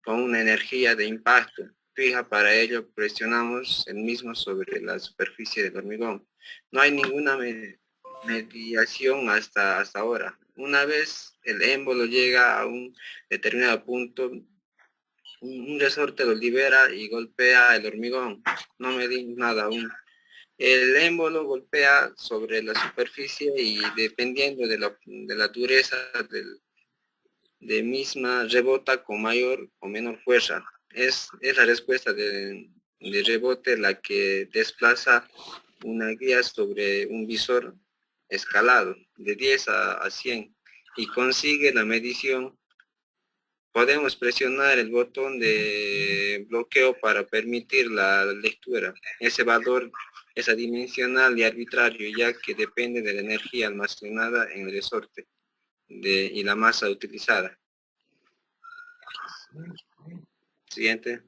con una energía de impacto fija. Para ello presionamos el mismo sobre la superficie del hormigón. No hay ninguna mediación hasta ahora. Una vez el émbolo llega a un determinado punto, un resorte lo libera y golpea el hormigón. No medimos nada aún. El émbolo golpea sobre la superficie y dependiendo de la dureza de misma rebota con mayor o menor fuerza. Es la respuesta de rebote la que desplaza una guía sobre un visor escalado de 10 a 100 y consigue la medición. Podemos presionar el botón de bloqueo para permitir la lectura. Ese valor es adimensional y arbitrario, ya que depende de la energía almacenada en el resorte y la masa utilizada. Siguiente.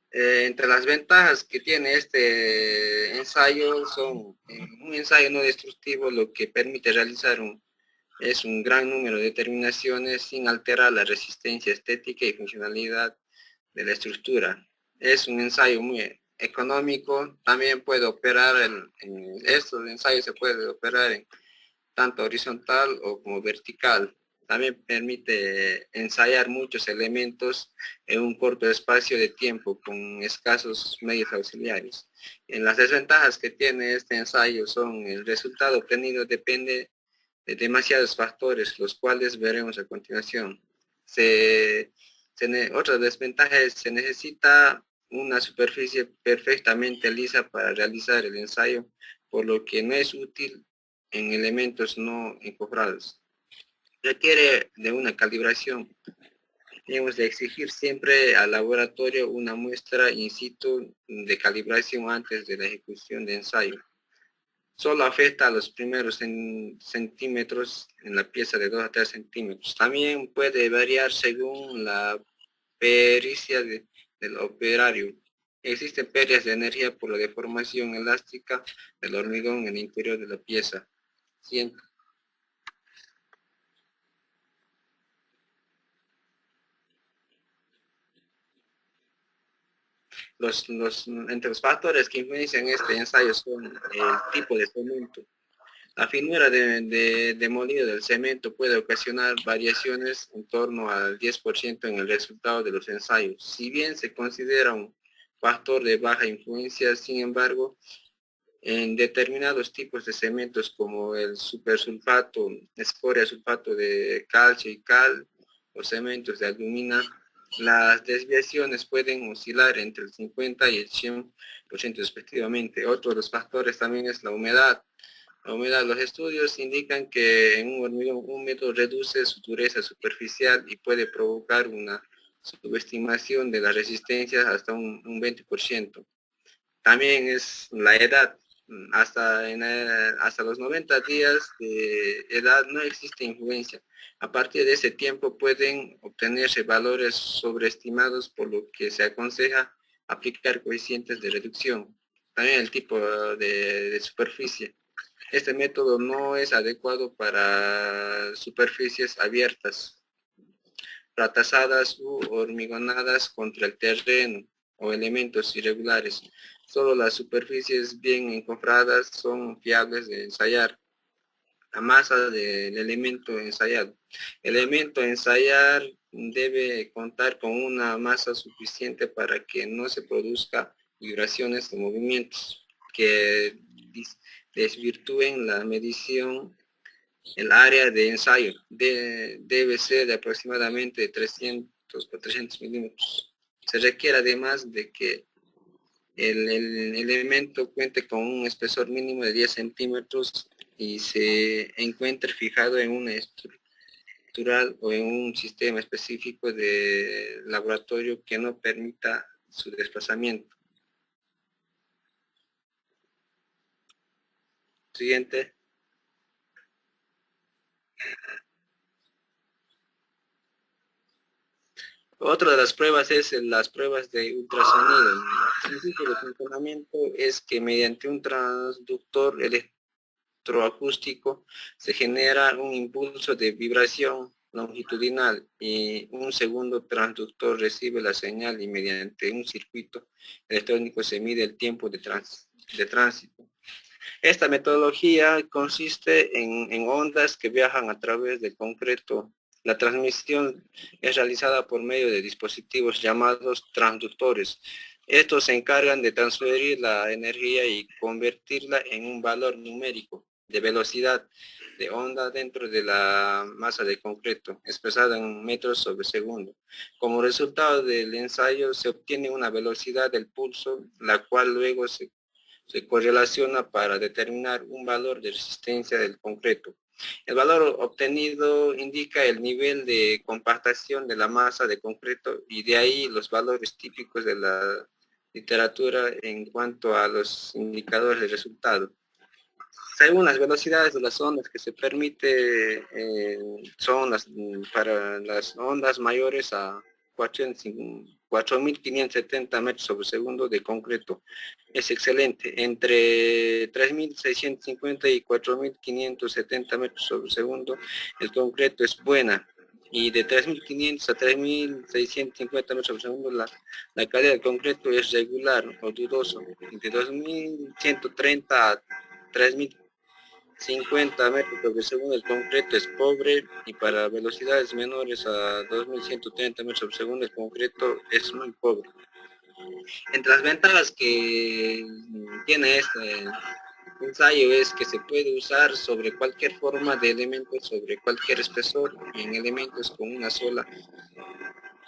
Entre las ventajas que tiene este ensayo son un ensayo no destructivo, lo que permite realizar un gran número de determinaciones sin alterar la resistencia estética y funcionalidad de la estructura. Es un ensayo muy económico. También puede operar en estos ensayos se puede operar en tanto horizontal o como vertical. También permite ensayar muchos elementos en un corto espacio de tiempo con escasos medios auxiliares. En las desventajas que tiene este ensayo son el resultado obtenido depende de demasiados factores, los cuales veremos a continuación. Otra desventaja es se necesita una superficie perfectamente lisa para realizar el ensayo, por lo que no es útil en elementos no encofrados. Requiere de una calibración. Tenemos de exigir siempre al laboratorio una muestra in situ de calibración antes de la ejecución de ensayo. solo afecta a los primeros centímetros en la pieza de 2 a 3 centímetros. También puede variar según la pericia del operario. Existen pérdidas de energía por la deformación elástica del hormigón en el interior de la pieza. Siguiente. Entre los factores que influencian este ensayo son el tipo de cemento. La finura de molido del cemento puede ocasionar variaciones en torno al 10% en el resultado de los ensayos. Si bien se considera un factor de baja influencia, sin embargo, en determinados tipos de cementos como el supersulfato, escoria sulfato de calcio y cal, o cementos de alumina, las desviaciones pueden oscilar entre el 50 y el 100% respectivamente. Otro de los factores también es la humedad. Los estudios indican que en un hormigón húmedo reduce su dureza superficial y puede provocar una subestimación de la resistencia hasta un 20%. También es la edad. Hasta los 90 días de edad no existe influencia. A partir de ese tiempo pueden obtenerse valores sobreestimados, por lo que se aconseja aplicar coeficientes de reducción. También el tipo de superficie. Este método no es adecuado para superficies abiertas, fratazadas u hormigonadas contra el terreno o elementos irregulares. Solo las superficies bien encofradas son fiables de ensayar. La masa del elemento ensayado. El elemento ensayar debe contar con una masa suficiente para que no se produzca vibraciones o movimientos que desvirtúen la medición. El área de ensayo debe ser de aproximadamente 300 por 300 milímetros. Se requiere además de que el elemento cuente con un espesor mínimo de 10 centímetros y se encuentre fijado en una estructural o en un sistema específico de laboratorio que no permita su desplazamiento. Siguiente. Otra de las pruebas es las pruebas de ultrasonido. El principio de funcionamiento es que mediante un transductor electroacústico se genera un impulso de vibración longitudinal y un segundo transductor recibe la señal y mediante un circuito electrónico se mide el tiempo de tránsito. Esta metodología consiste en ondas que viajan a través del concreto. La transmisión es realizada por medio de dispositivos llamados transductores. Estos se encargan de transferir la energía y convertirla en un valor numérico de velocidad de onda dentro de la masa de concreto, expresada en metros sobre segundo. Como resultado del ensayo se obtiene una velocidad del pulso, la cual luego se correlaciona para determinar un valor de resistencia del concreto. El valor obtenido indica el nivel de compactación de la masa de concreto y de ahí los valores típicos de la literatura en cuanto a los indicadores de resultado. Según las velocidades de las ondas que se permite, son para las ondas mayores a 4.570 metros sobre segundo de concreto. Es excelente. Entre 3.650 y 4.570 metros sobre segundo, el concreto es buena. Y de 3.500 a 3.650 metros sobre segundo, la calidad del concreto es regular o dudoso. De 2.130 a 3.050 metros sobre segundo el concreto es pobre y para velocidades menores a 2.130 metros sobre segundo el concreto es muy pobre. Entre las ventajas que tiene este ensayo es que se puede usar sobre cualquier forma de elementos, sobre cualquier espesor, en elementos con una sola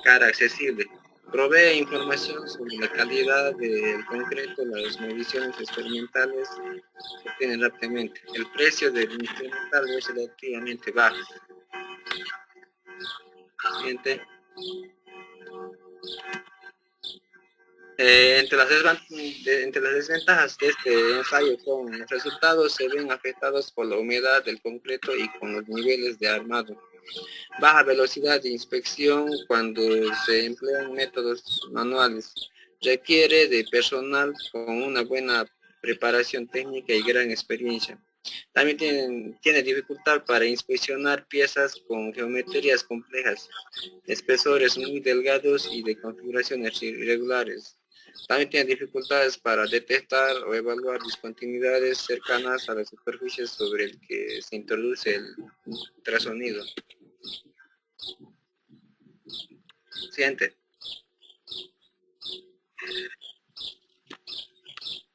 cara accesible. Provee información sobre la calidad del concreto, las mediciones experimentales se obtienen rápidamente. El precio del instrumental es relativamente bajo. Siguiente. Entre las desventajas de este ensayo son los resultados se ven afectados por la humedad del concreto y con los niveles de armado. Baja velocidad de inspección cuando se emplean métodos manuales. Requiere de personal con una buena preparación técnica y gran experiencia. También tiene dificultad para inspeccionar piezas con geometrías complejas, espesores muy delgados y de configuraciones irregulares. También tiene dificultades para detectar o evaluar discontinuidades cercanas a las superficies sobre el que se introduce el ultrasonido. Siguiente.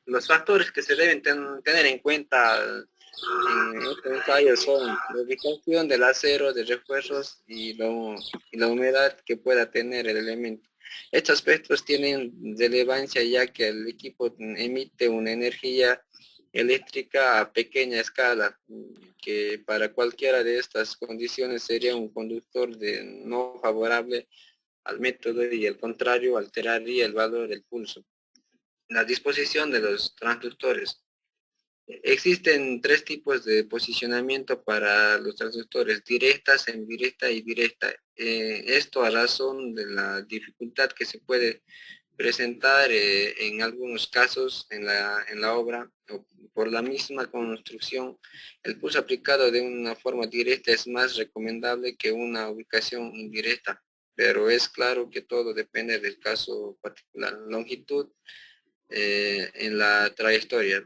Los factores que se deben tener en cuenta en este ensayo son la ubicación del acero, de refuerzos y la humedad que pueda tener el elemento. Estos aspectos tienen relevancia ya que el equipo emite una energía eléctrica a pequeña escala, que para cualquiera de estas condiciones sería un conductor no favorable al método y al contrario alteraría el valor del pulso. La disposición de los transductores. Existen tres tipos de posicionamiento para los transductores: directa, semidirecta y directa. Esto a razón de la dificultad que se puede presentar en algunos casos en la obra o por la misma construcción. El pulso aplicado de una forma directa es más recomendable que una ubicación indirecta, pero es claro que todo depende del caso particular. Longitud en la trayectoria.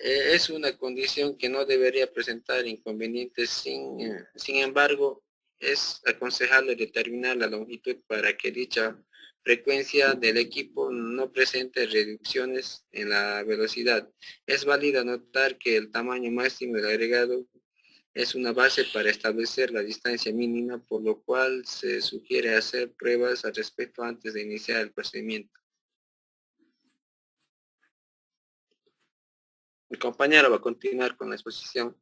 Es una condición que no debería presentar inconvenientes, sin embargo, es aconsejable determinar la longitud para que dicha frecuencia del equipo no presente reducciones en la velocidad. Es válido notar que el tamaño máximo del agregado es una base para establecer la distancia mínima, por lo cual se sugiere hacer pruebas al respecto antes de iniciar el procedimiento. Mi compañero va a continuar con la exposición.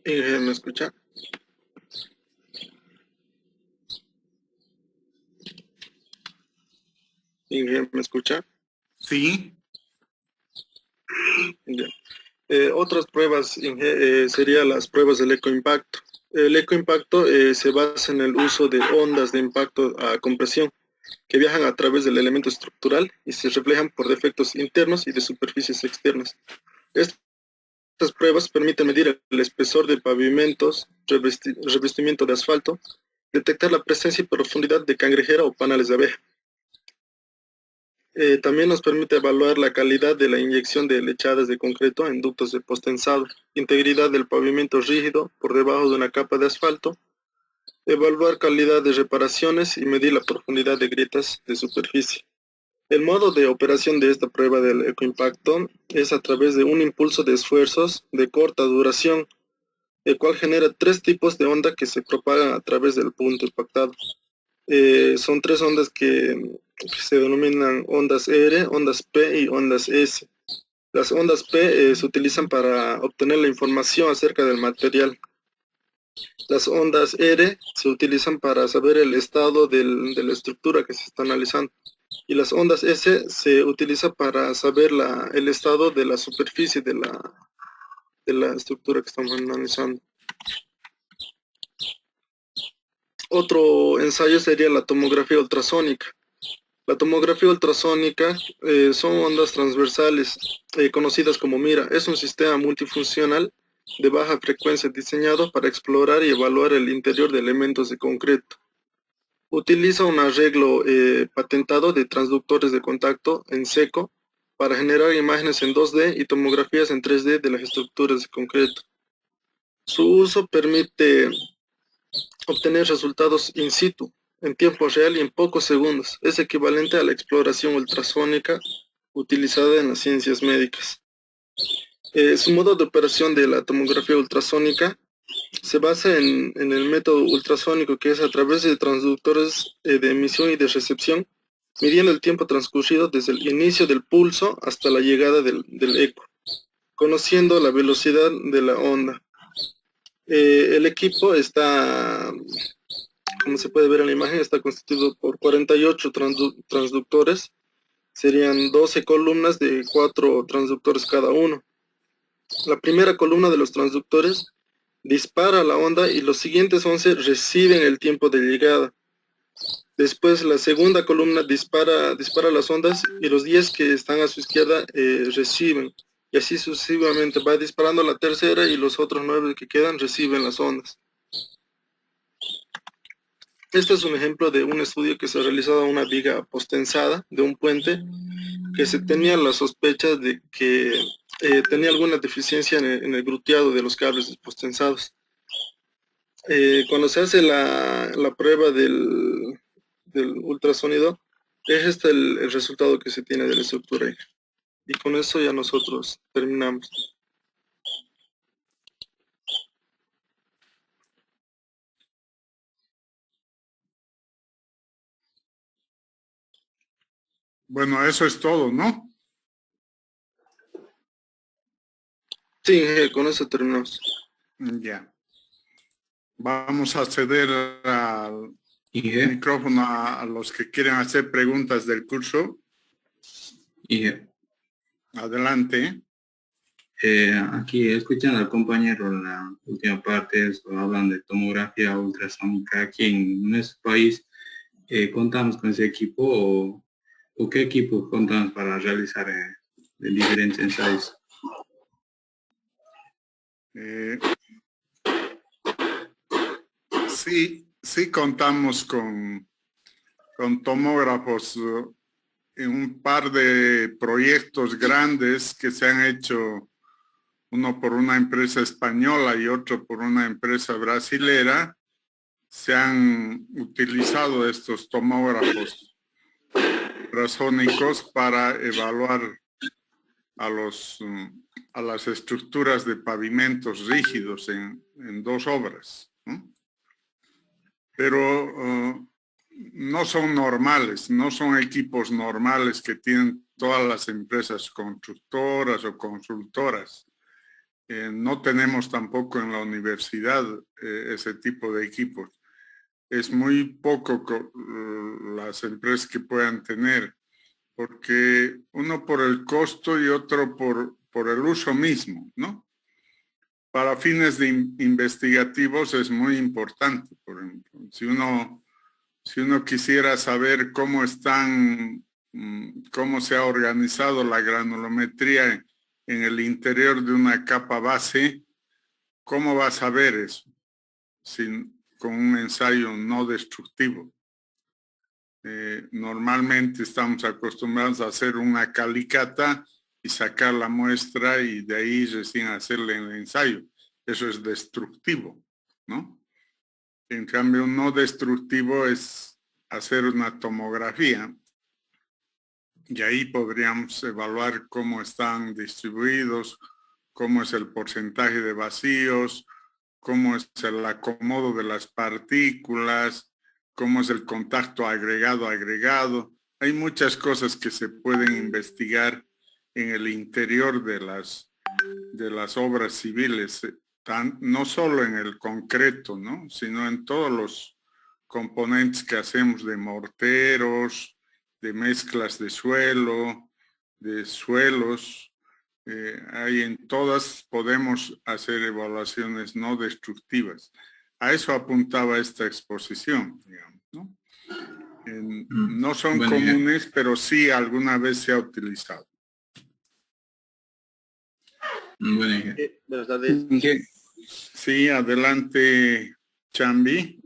¿Me escucha? ¿Me escucha? Sí. Otras pruebas serían las pruebas del ecoimpacto. El ecoimpacto se basa en el uso de ondas de impacto a compresión que viajan a través del elemento estructural y se reflejan por defectos internos y de superficies externas. Estas pruebas permiten medir el espesor de pavimentos, revestimiento de asfalto, detectar la presencia y profundidad de cangrejera o panales de abeja. También nos permite evaluar la calidad de la inyección de lechadas de concreto en ductos de postensado, integridad del pavimento rígido por debajo de una capa de asfalto, evaluar calidad de reparaciones y medir la profundidad de grietas de superficie. El modo de operación de esta prueba del ecoimpacto es a través de un impulso de esfuerzos de corta duración, el cual genera tres tipos de onda que se propagan a través del punto impactado. Son tres ondas que se denominan ondas R, ondas P y ondas S. Las ondas P se utilizan para obtener la información acerca del material. Las ondas R se utilizan para saber el estado de la estructura que se está analizando. Y las ondas S se utilizan para saber el estado de la superficie de la estructura que estamos analizando. Otro ensayo sería la tomografía ultrasónica. La tomografía ultrasónica son ondas transversales conocidas como MIRA. Es un sistema multifuncional de baja frecuencia diseñado para explorar y evaluar el interior de elementos de concreto. Utiliza un arreglo patentado de transductores de contacto en seco para generar imágenes en 2D y tomografías en 3D de las estructuras de concreto. Su uso permite obtener resultados in situ, en tiempo real y en pocos segundos. Es equivalente a la exploración ultrasónica utilizada en las ciencias médicas. Su modo de operación de la tomografía ultrasónica se basa en el método ultrasónico, que es a través de transductores de emisión y de recepción, midiendo el tiempo transcurrido desde el inicio del pulso hasta la llegada del eco. conociendo la velocidad de la onda. El equipo está, como se puede ver en la imagen, está constituido por 48 transductores. Serían 12 columnas de 4 transductores cada uno. La primera columna de los transductores dispara la onda y los siguientes 11 reciben el tiempo de llegada. Después la segunda columna dispara las ondas y los 10 que están a su izquierda reciben. Y así sucesivamente va disparando la tercera y los otros 9 que quedan reciben las ondas. Este es un ejemplo de un estudio que se ha realizado a una viga postensada de un puente que se tenía la sospecha de que tenía alguna deficiencia en el gruteado de los cables postensados. Cuando se hace la prueba del ultrasonido, es este el resultado que se tiene de la estructura. Y con eso ya nosotros terminamos. Bueno, eso es todo, ¿no? Sí, con eso terminamos. Ya. Vamos a ceder al micrófono a los que quieren hacer preguntas del curso. Adelante. Aquí escuchando al compañero en la última parte, hablan de tomografía ultrasónica. Aquí en nuestro país, ¿contamos con ese equipo o qué equipo contamos para realizar diferentes ensayos? Sí contamos con tomógrafos en un par de proyectos grandes que se han hecho, uno por una empresa española y otro por una empresa brasilera. Se han utilizado estos tomógrafos ultrasónicos para evaluar a las estructuras de pavimentos rígidos en 2 obras, ¿no? Pero no son normales, no son equipos normales que tienen todas las empresas constructoras o consultoras. No tenemos tampoco en la universidad ese tipo de equipos. Es muy poco las empresas que puedan tener, porque uno por el costo y otro por el uso mismo, ¿no? Para fines investigativos es muy importante. Por ejemplo, si uno quisiera saber cómo se ha organizado la granulometría en el interior de una capa base, ¿cómo va a saber eso? Con un ensayo no destructivo. Normalmente estamos acostumbrados a hacer una calicata y sacar la muestra y de ahí recién hacerle el ensayo. Eso es destructivo, ¿no? En cambio, un no destructivo es hacer una tomografía y ahí podríamos evaluar cómo están distribuidos, cómo es el porcentaje de vacíos, cómo es el acomodo de las partículas, cómo es el contacto agregado. Hay muchas cosas que se pueden investigar en el interior de las obras civiles, no solo en el concreto, ¿no? Sino en todos los componentes que hacemos de morteros, de mezclas de suelo, de suelos. Ahí en todas podemos hacer evaluaciones no destructivas. A eso apuntaba esta exposición, digamos, ¿no? No son comunes, pero sí alguna vez se ha utilizado. Buenas tardes. Sí, adelante, Chambi.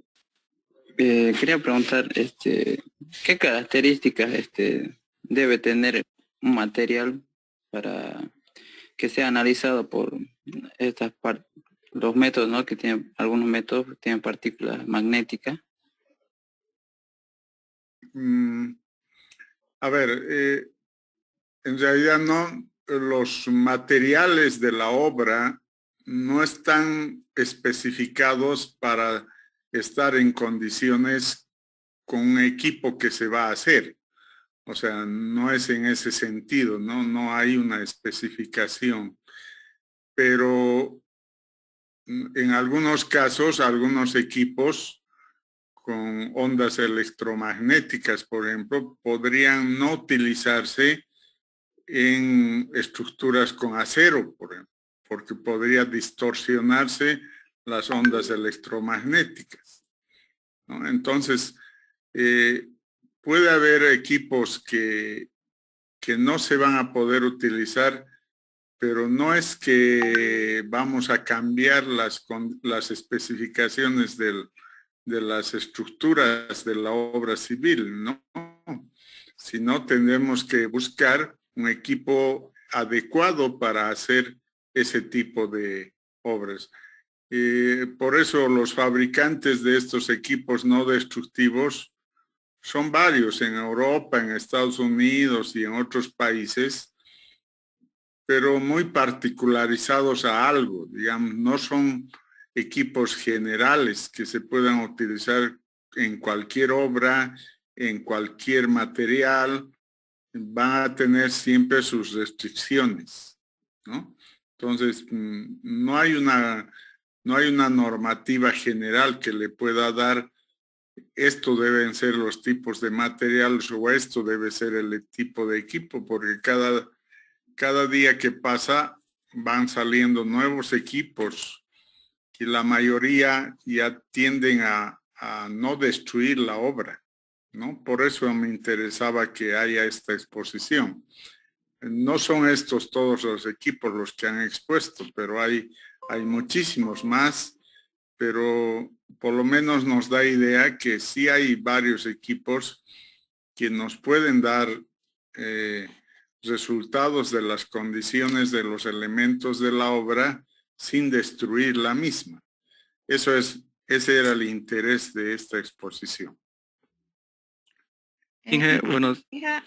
Quería preguntar, ¿qué características debe tener un material para que sea analizado por los métodos, ¿no? Que tienen algunos métodos tienen partículas magnéticas? A ver, en realidad no, los materiales de la obra no están especificados para estar en condiciones con un equipo que se va a hacer. O sea, no es en ese sentido, no hay una especificación. pero en algunos casos, algunos equipos con ondas electromagnéticas, por ejemplo, podrían no utilizarse en estructuras con acero, por ejemplo, porque podría distorsionarse las ondas electromagnéticas, ¿no? Entonces, puede haber equipos que no se van a poder utilizar, pero no es que vamos a cambiar las especificaciones de las estructuras de la obra civil, ¿no? Sino tendremos que buscar un equipo adecuado para hacer ese tipo de obras. Por eso los fabricantes de estos equipos no destructivos son varios en Europa, en Estados Unidos y en otros países, pero muy particularizados a algo, digamos, no son equipos generales que se puedan utilizar en cualquier obra, en cualquier material, van a tener siempre sus restricciones, ¿no? Entonces, no hay una normativa general que le pueda dar esto deben ser los tipos de materiales o esto debe ser el tipo de equipo, porque cada día que pasa van saliendo nuevos equipos y la mayoría ya tienden a no destruir la obra, ¿no? Por eso me interesaba que haya esta exposición. No son estos todos los equipos los que han expuesto, pero hay muchísimos más, pero por lo menos nos da idea que sí hay varios equipos que nos pueden dar resultados de las condiciones de los elementos de la obra sin destruir la misma. Ese era el interés de esta exposición. Inge, buenos días.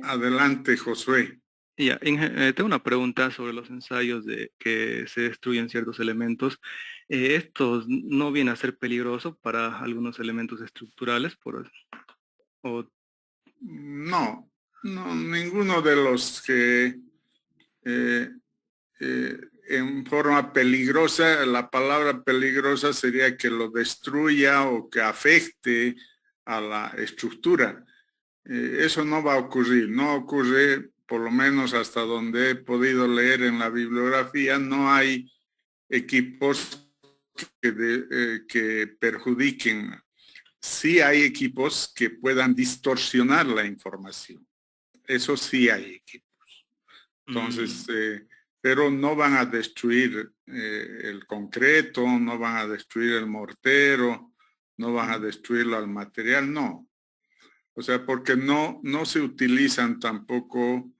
Adelante, Josué. Ya, Inge, tengo una pregunta sobre los ensayos de que se destruyen ciertos elementos. ¿Estos no vienen a ser peligrosos para algunos elementos estructurales? No, ninguno de los que en forma peligrosa, la palabra peligrosa sería que lo destruya o que afecte a la estructura. Eso no va a ocurrir, no ocurre, por lo menos hasta donde he podido leer en la bibliografía, no hay equipos que perjudiquen. Sí hay equipos que puedan distorsionar la información. Eso sí hay equipos. Entonces, pero no van a destruir el concreto, no van a destruir el mortero, no van a destruirlo al material, no. O sea, porque no se utilizan tampoco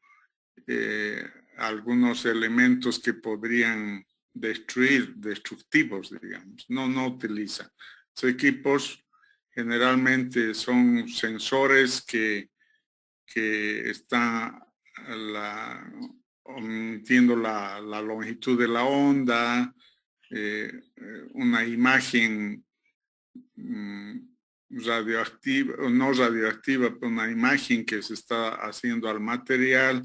algunos elementos que podrían destructivos, digamos. No utilizan. Los equipos generalmente son sensores que están omitiendo la longitud de la onda, una imagen radioactiva, o no radioactiva, pero una imagen que se está haciendo al material,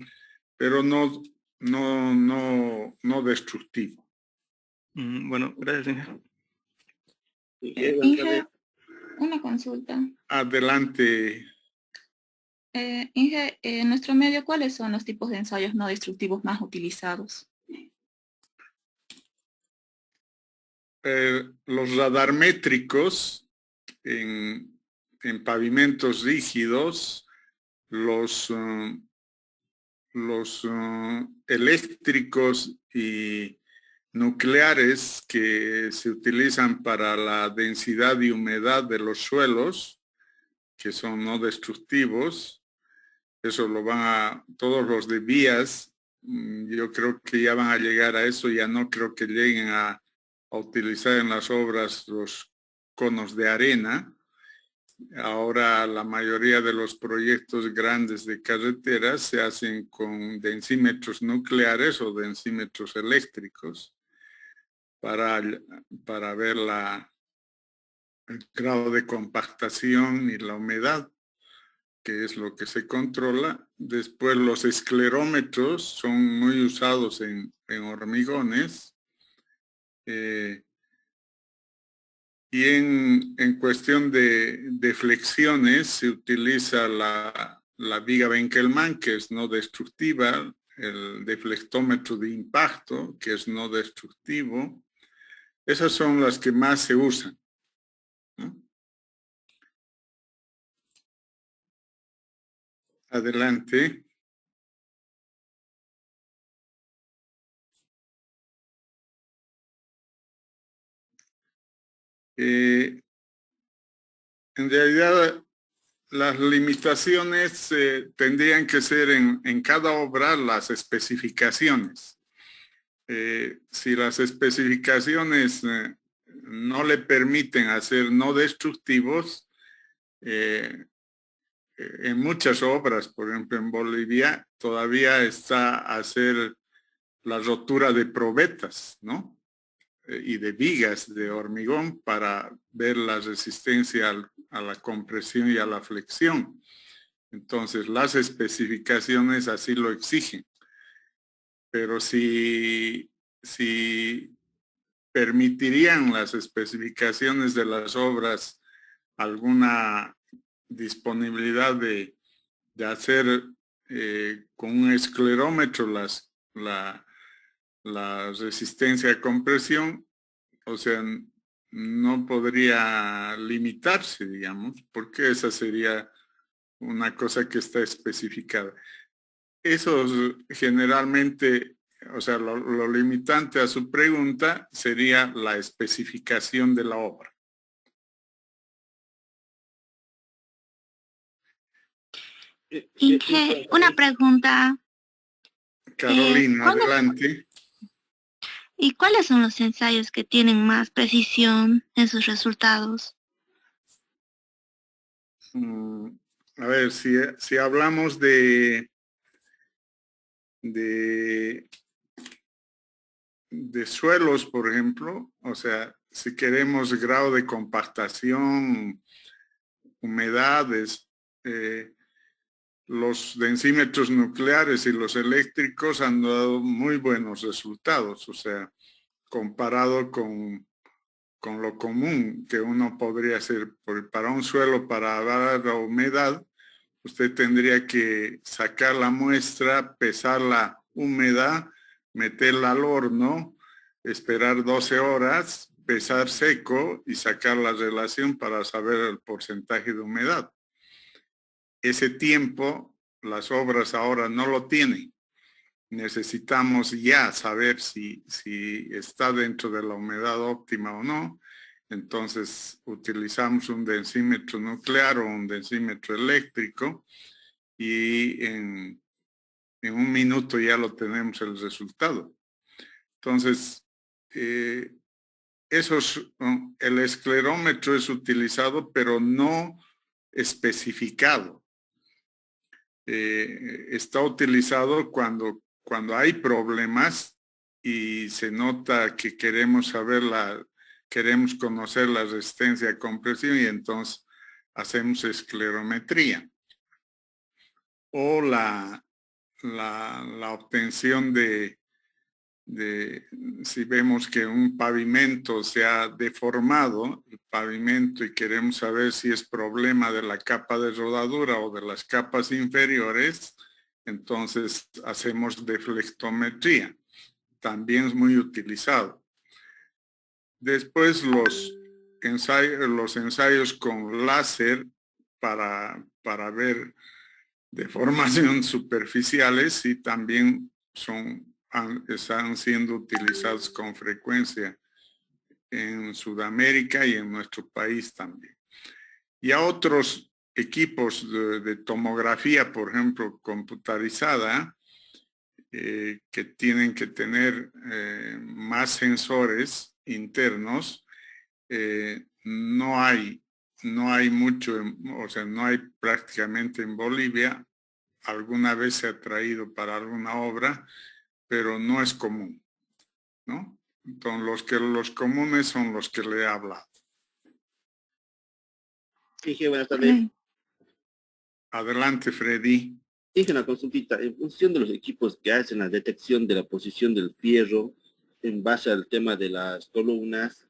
pero no destructivo. Bueno, gracias, Inge. Inge, una consulta. Adelante. Inge, en nuestro medio, ¿cuáles son los tipos de ensayos no destructivos más utilizados? Los radarmétricos en pavimentos rígidos, los eléctricos y nucleares que se utilizan para la densidad y humedad de los suelos, que son no destructivos. Eso todos los de vías, yo creo que ya van a llegar a eso, ya no creo que lleguen a utilizar en las obras los conos de arena. Ahora la mayoría de los proyectos grandes de carreteras se hacen con densímetros nucleares o densímetros eléctricos para ver el grado de compactación y la humedad. que es lo que se controla. Después los esclerómetros son muy usados en hormigones. Y en cuestión de flexiones se utiliza la viga Benkelman, que es no destructiva, el deflectómetro de impacto, que es no destructivo. Esas son las que más se usan, ¿no? Adelante. En realidad, las limitaciones tendrían que ser en cada obra las especificaciones. Si las especificaciones no le permiten hacer no destructivos, en muchas obras, por ejemplo en Bolivia, todavía está hacer la rotura de probetas, ¿no? Y de vigas de hormigón para ver la resistencia a la compresión y a la flexión. Entonces, las especificaciones así lo exigen. Pero si permitirían las especificaciones de las obras alguna disponibilidad de hacer con un esclerómetro la resistencia a compresión, o sea, no podría limitarse, digamos, porque esa sería una cosa que está especificada. Eso generalmente, o sea, lo limitante a su pregunta sería la especificación de la obra. Inge, una pregunta. Carolina, adelante. ¿Y cuáles son los ensayos que tienen más precisión en sus resultados? A ver, si hablamos de suelos, por ejemplo, o sea, si queremos grado de compactación, humedades, los densímetros nucleares y los eléctricos han dado muy buenos resultados, o sea, comparado con lo común que uno podría hacer. Para un suelo, para dar la humedad, usted tendría que sacar la muestra, pesar la humedad, meterla al horno, esperar 12 horas, pesar seco y sacar la relación para saber el porcentaje de humedad. Ese tiempo, las obras ahora no lo tienen. Necesitamos ya saber si está dentro de la humedad óptima o no. Entonces, utilizamos un densímetro nuclear o un densímetro eléctrico y en un minuto ya lo tenemos el resultado. Entonces, el esclerómetro es utilizado, pero no especificado. Está utilizado cuando hay problemas y se nota que queremos conocer la resistencia a compresión y entonces hacemos esclerometría. O la obtención si vemos que un pavimento se ha deformado, el pavimento, y queremos saber si es problema de la capa de rodadura o de las capas inferiores, entonces hacemos deflectometría. También es muy utilizado. Después los ensayos con láser para ver deformaciones superficiales y también están siendo utilizados con frecuencia en Sudamérica y en nuestro país también. Y a otros equipos de tomografía, por ejemplo, computarizada, que tienen que tener más sensores internos, no hay mucho, o sea, no hay prácticamente en Bolivia. Alguna vez se ha traído para alguna obra, pero no es común, ¿no? Entonces, los comunes son los que le he hablado. Sí, buenas tardes. Adelante, Freddy. Dije una consultita, en función de los equipos que hacen la detección de la posición del fierro, en base al tema de las columnas,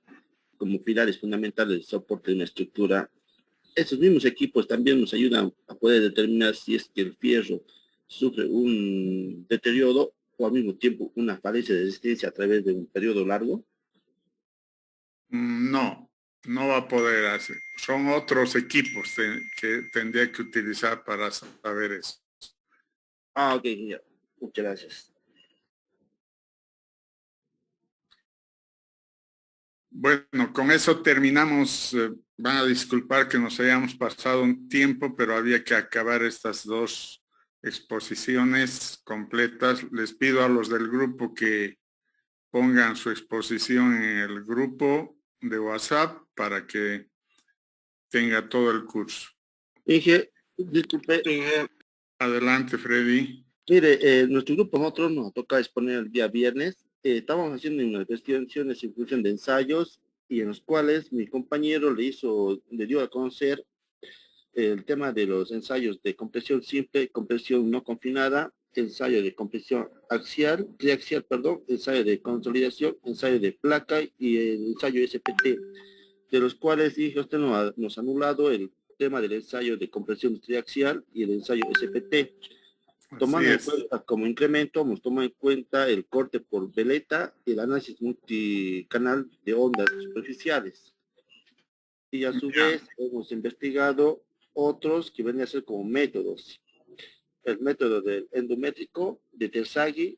como pilares fundamentales de soporte de una estructura, esos mismos equipos también nos ayudan a poder determinar si es que el fierro sufre un deterioro o al mismo tiempo una falencia de resistencia a través de un periodo largo. No, no va a poder hacer. Son otros equipos que tendría que utilizar para saber eso. Ah, ok, ya. Muchas gracias. Bueno, con eso terminamos. Van a disculpar que nos hayamos pasado un tiempo, pero había que acabar estas dos exposiciones completas. Les pido a los del grupo que pongan su exposición en el grupo de WhatsApp para que tenga todo el curso. Inge, disculpe. Adelante, Freddy. Mire, nuestro grupo nosotros nos toca exponer el día viernes. Estábamos haciendo unas investigaciones en función de ensayos y en los cuales mi compañero le dio a conocer el tema de los ensayos de compresión simple, compresión no confinada, ensayo de compresión axial, triaxial, perdón, ensayo de consolidación, ensayo de placa y el ensayo SPT, de los cuales dije usted nos ha anulado el tema del ensayo de compresión triaxial y el ensayo SPT. Tomando en cuenta como incremento, hemos tomado en cuenta el corte por veleta y el análisis multicanal de ondas superficiales. Y a su vez hemos investigado otros que vienen a ser como métodos. El método del endométrico de Terzaghi,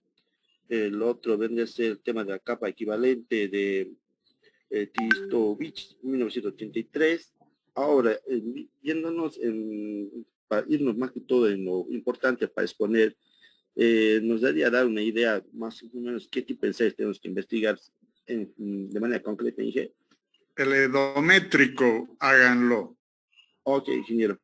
el otro viene a ser el tema de la capa equivalente de Tistovich, 1983. Ahora, yéndonos para irnos más que todo en lo importante para exponer, nos daría dar una idea más o menos qué tipo de ensayos tenemos que investigar de manera concreta, Inge. El endométrico, háganlo. Ok, ingeniero.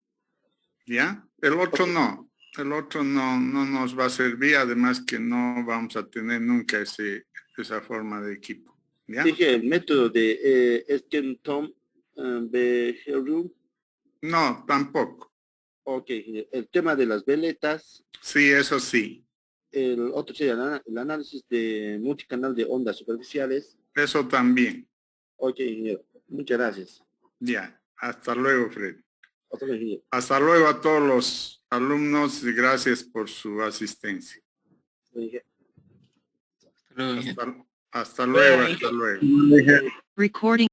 ¿Ya? El otro no. El otro no nos va a servir, además que no vamos a tener nunca esa forma de equipo. ¿Ya? Dije, el método de Eskentom Beherum. No, tampoco. Ok, el tema de las veletas. Sí, eso sí. El otro sería el análisis de multicanal de ondas superficiales. Eso también. Ok, ingeniero. Muchas gracias. Ya. Hasta luego, Fred. Hasta luego, ingeniero. Hasta luego a todos los alumnos y gracias por su asistencia. Hasta luego, hasta luego. Recording.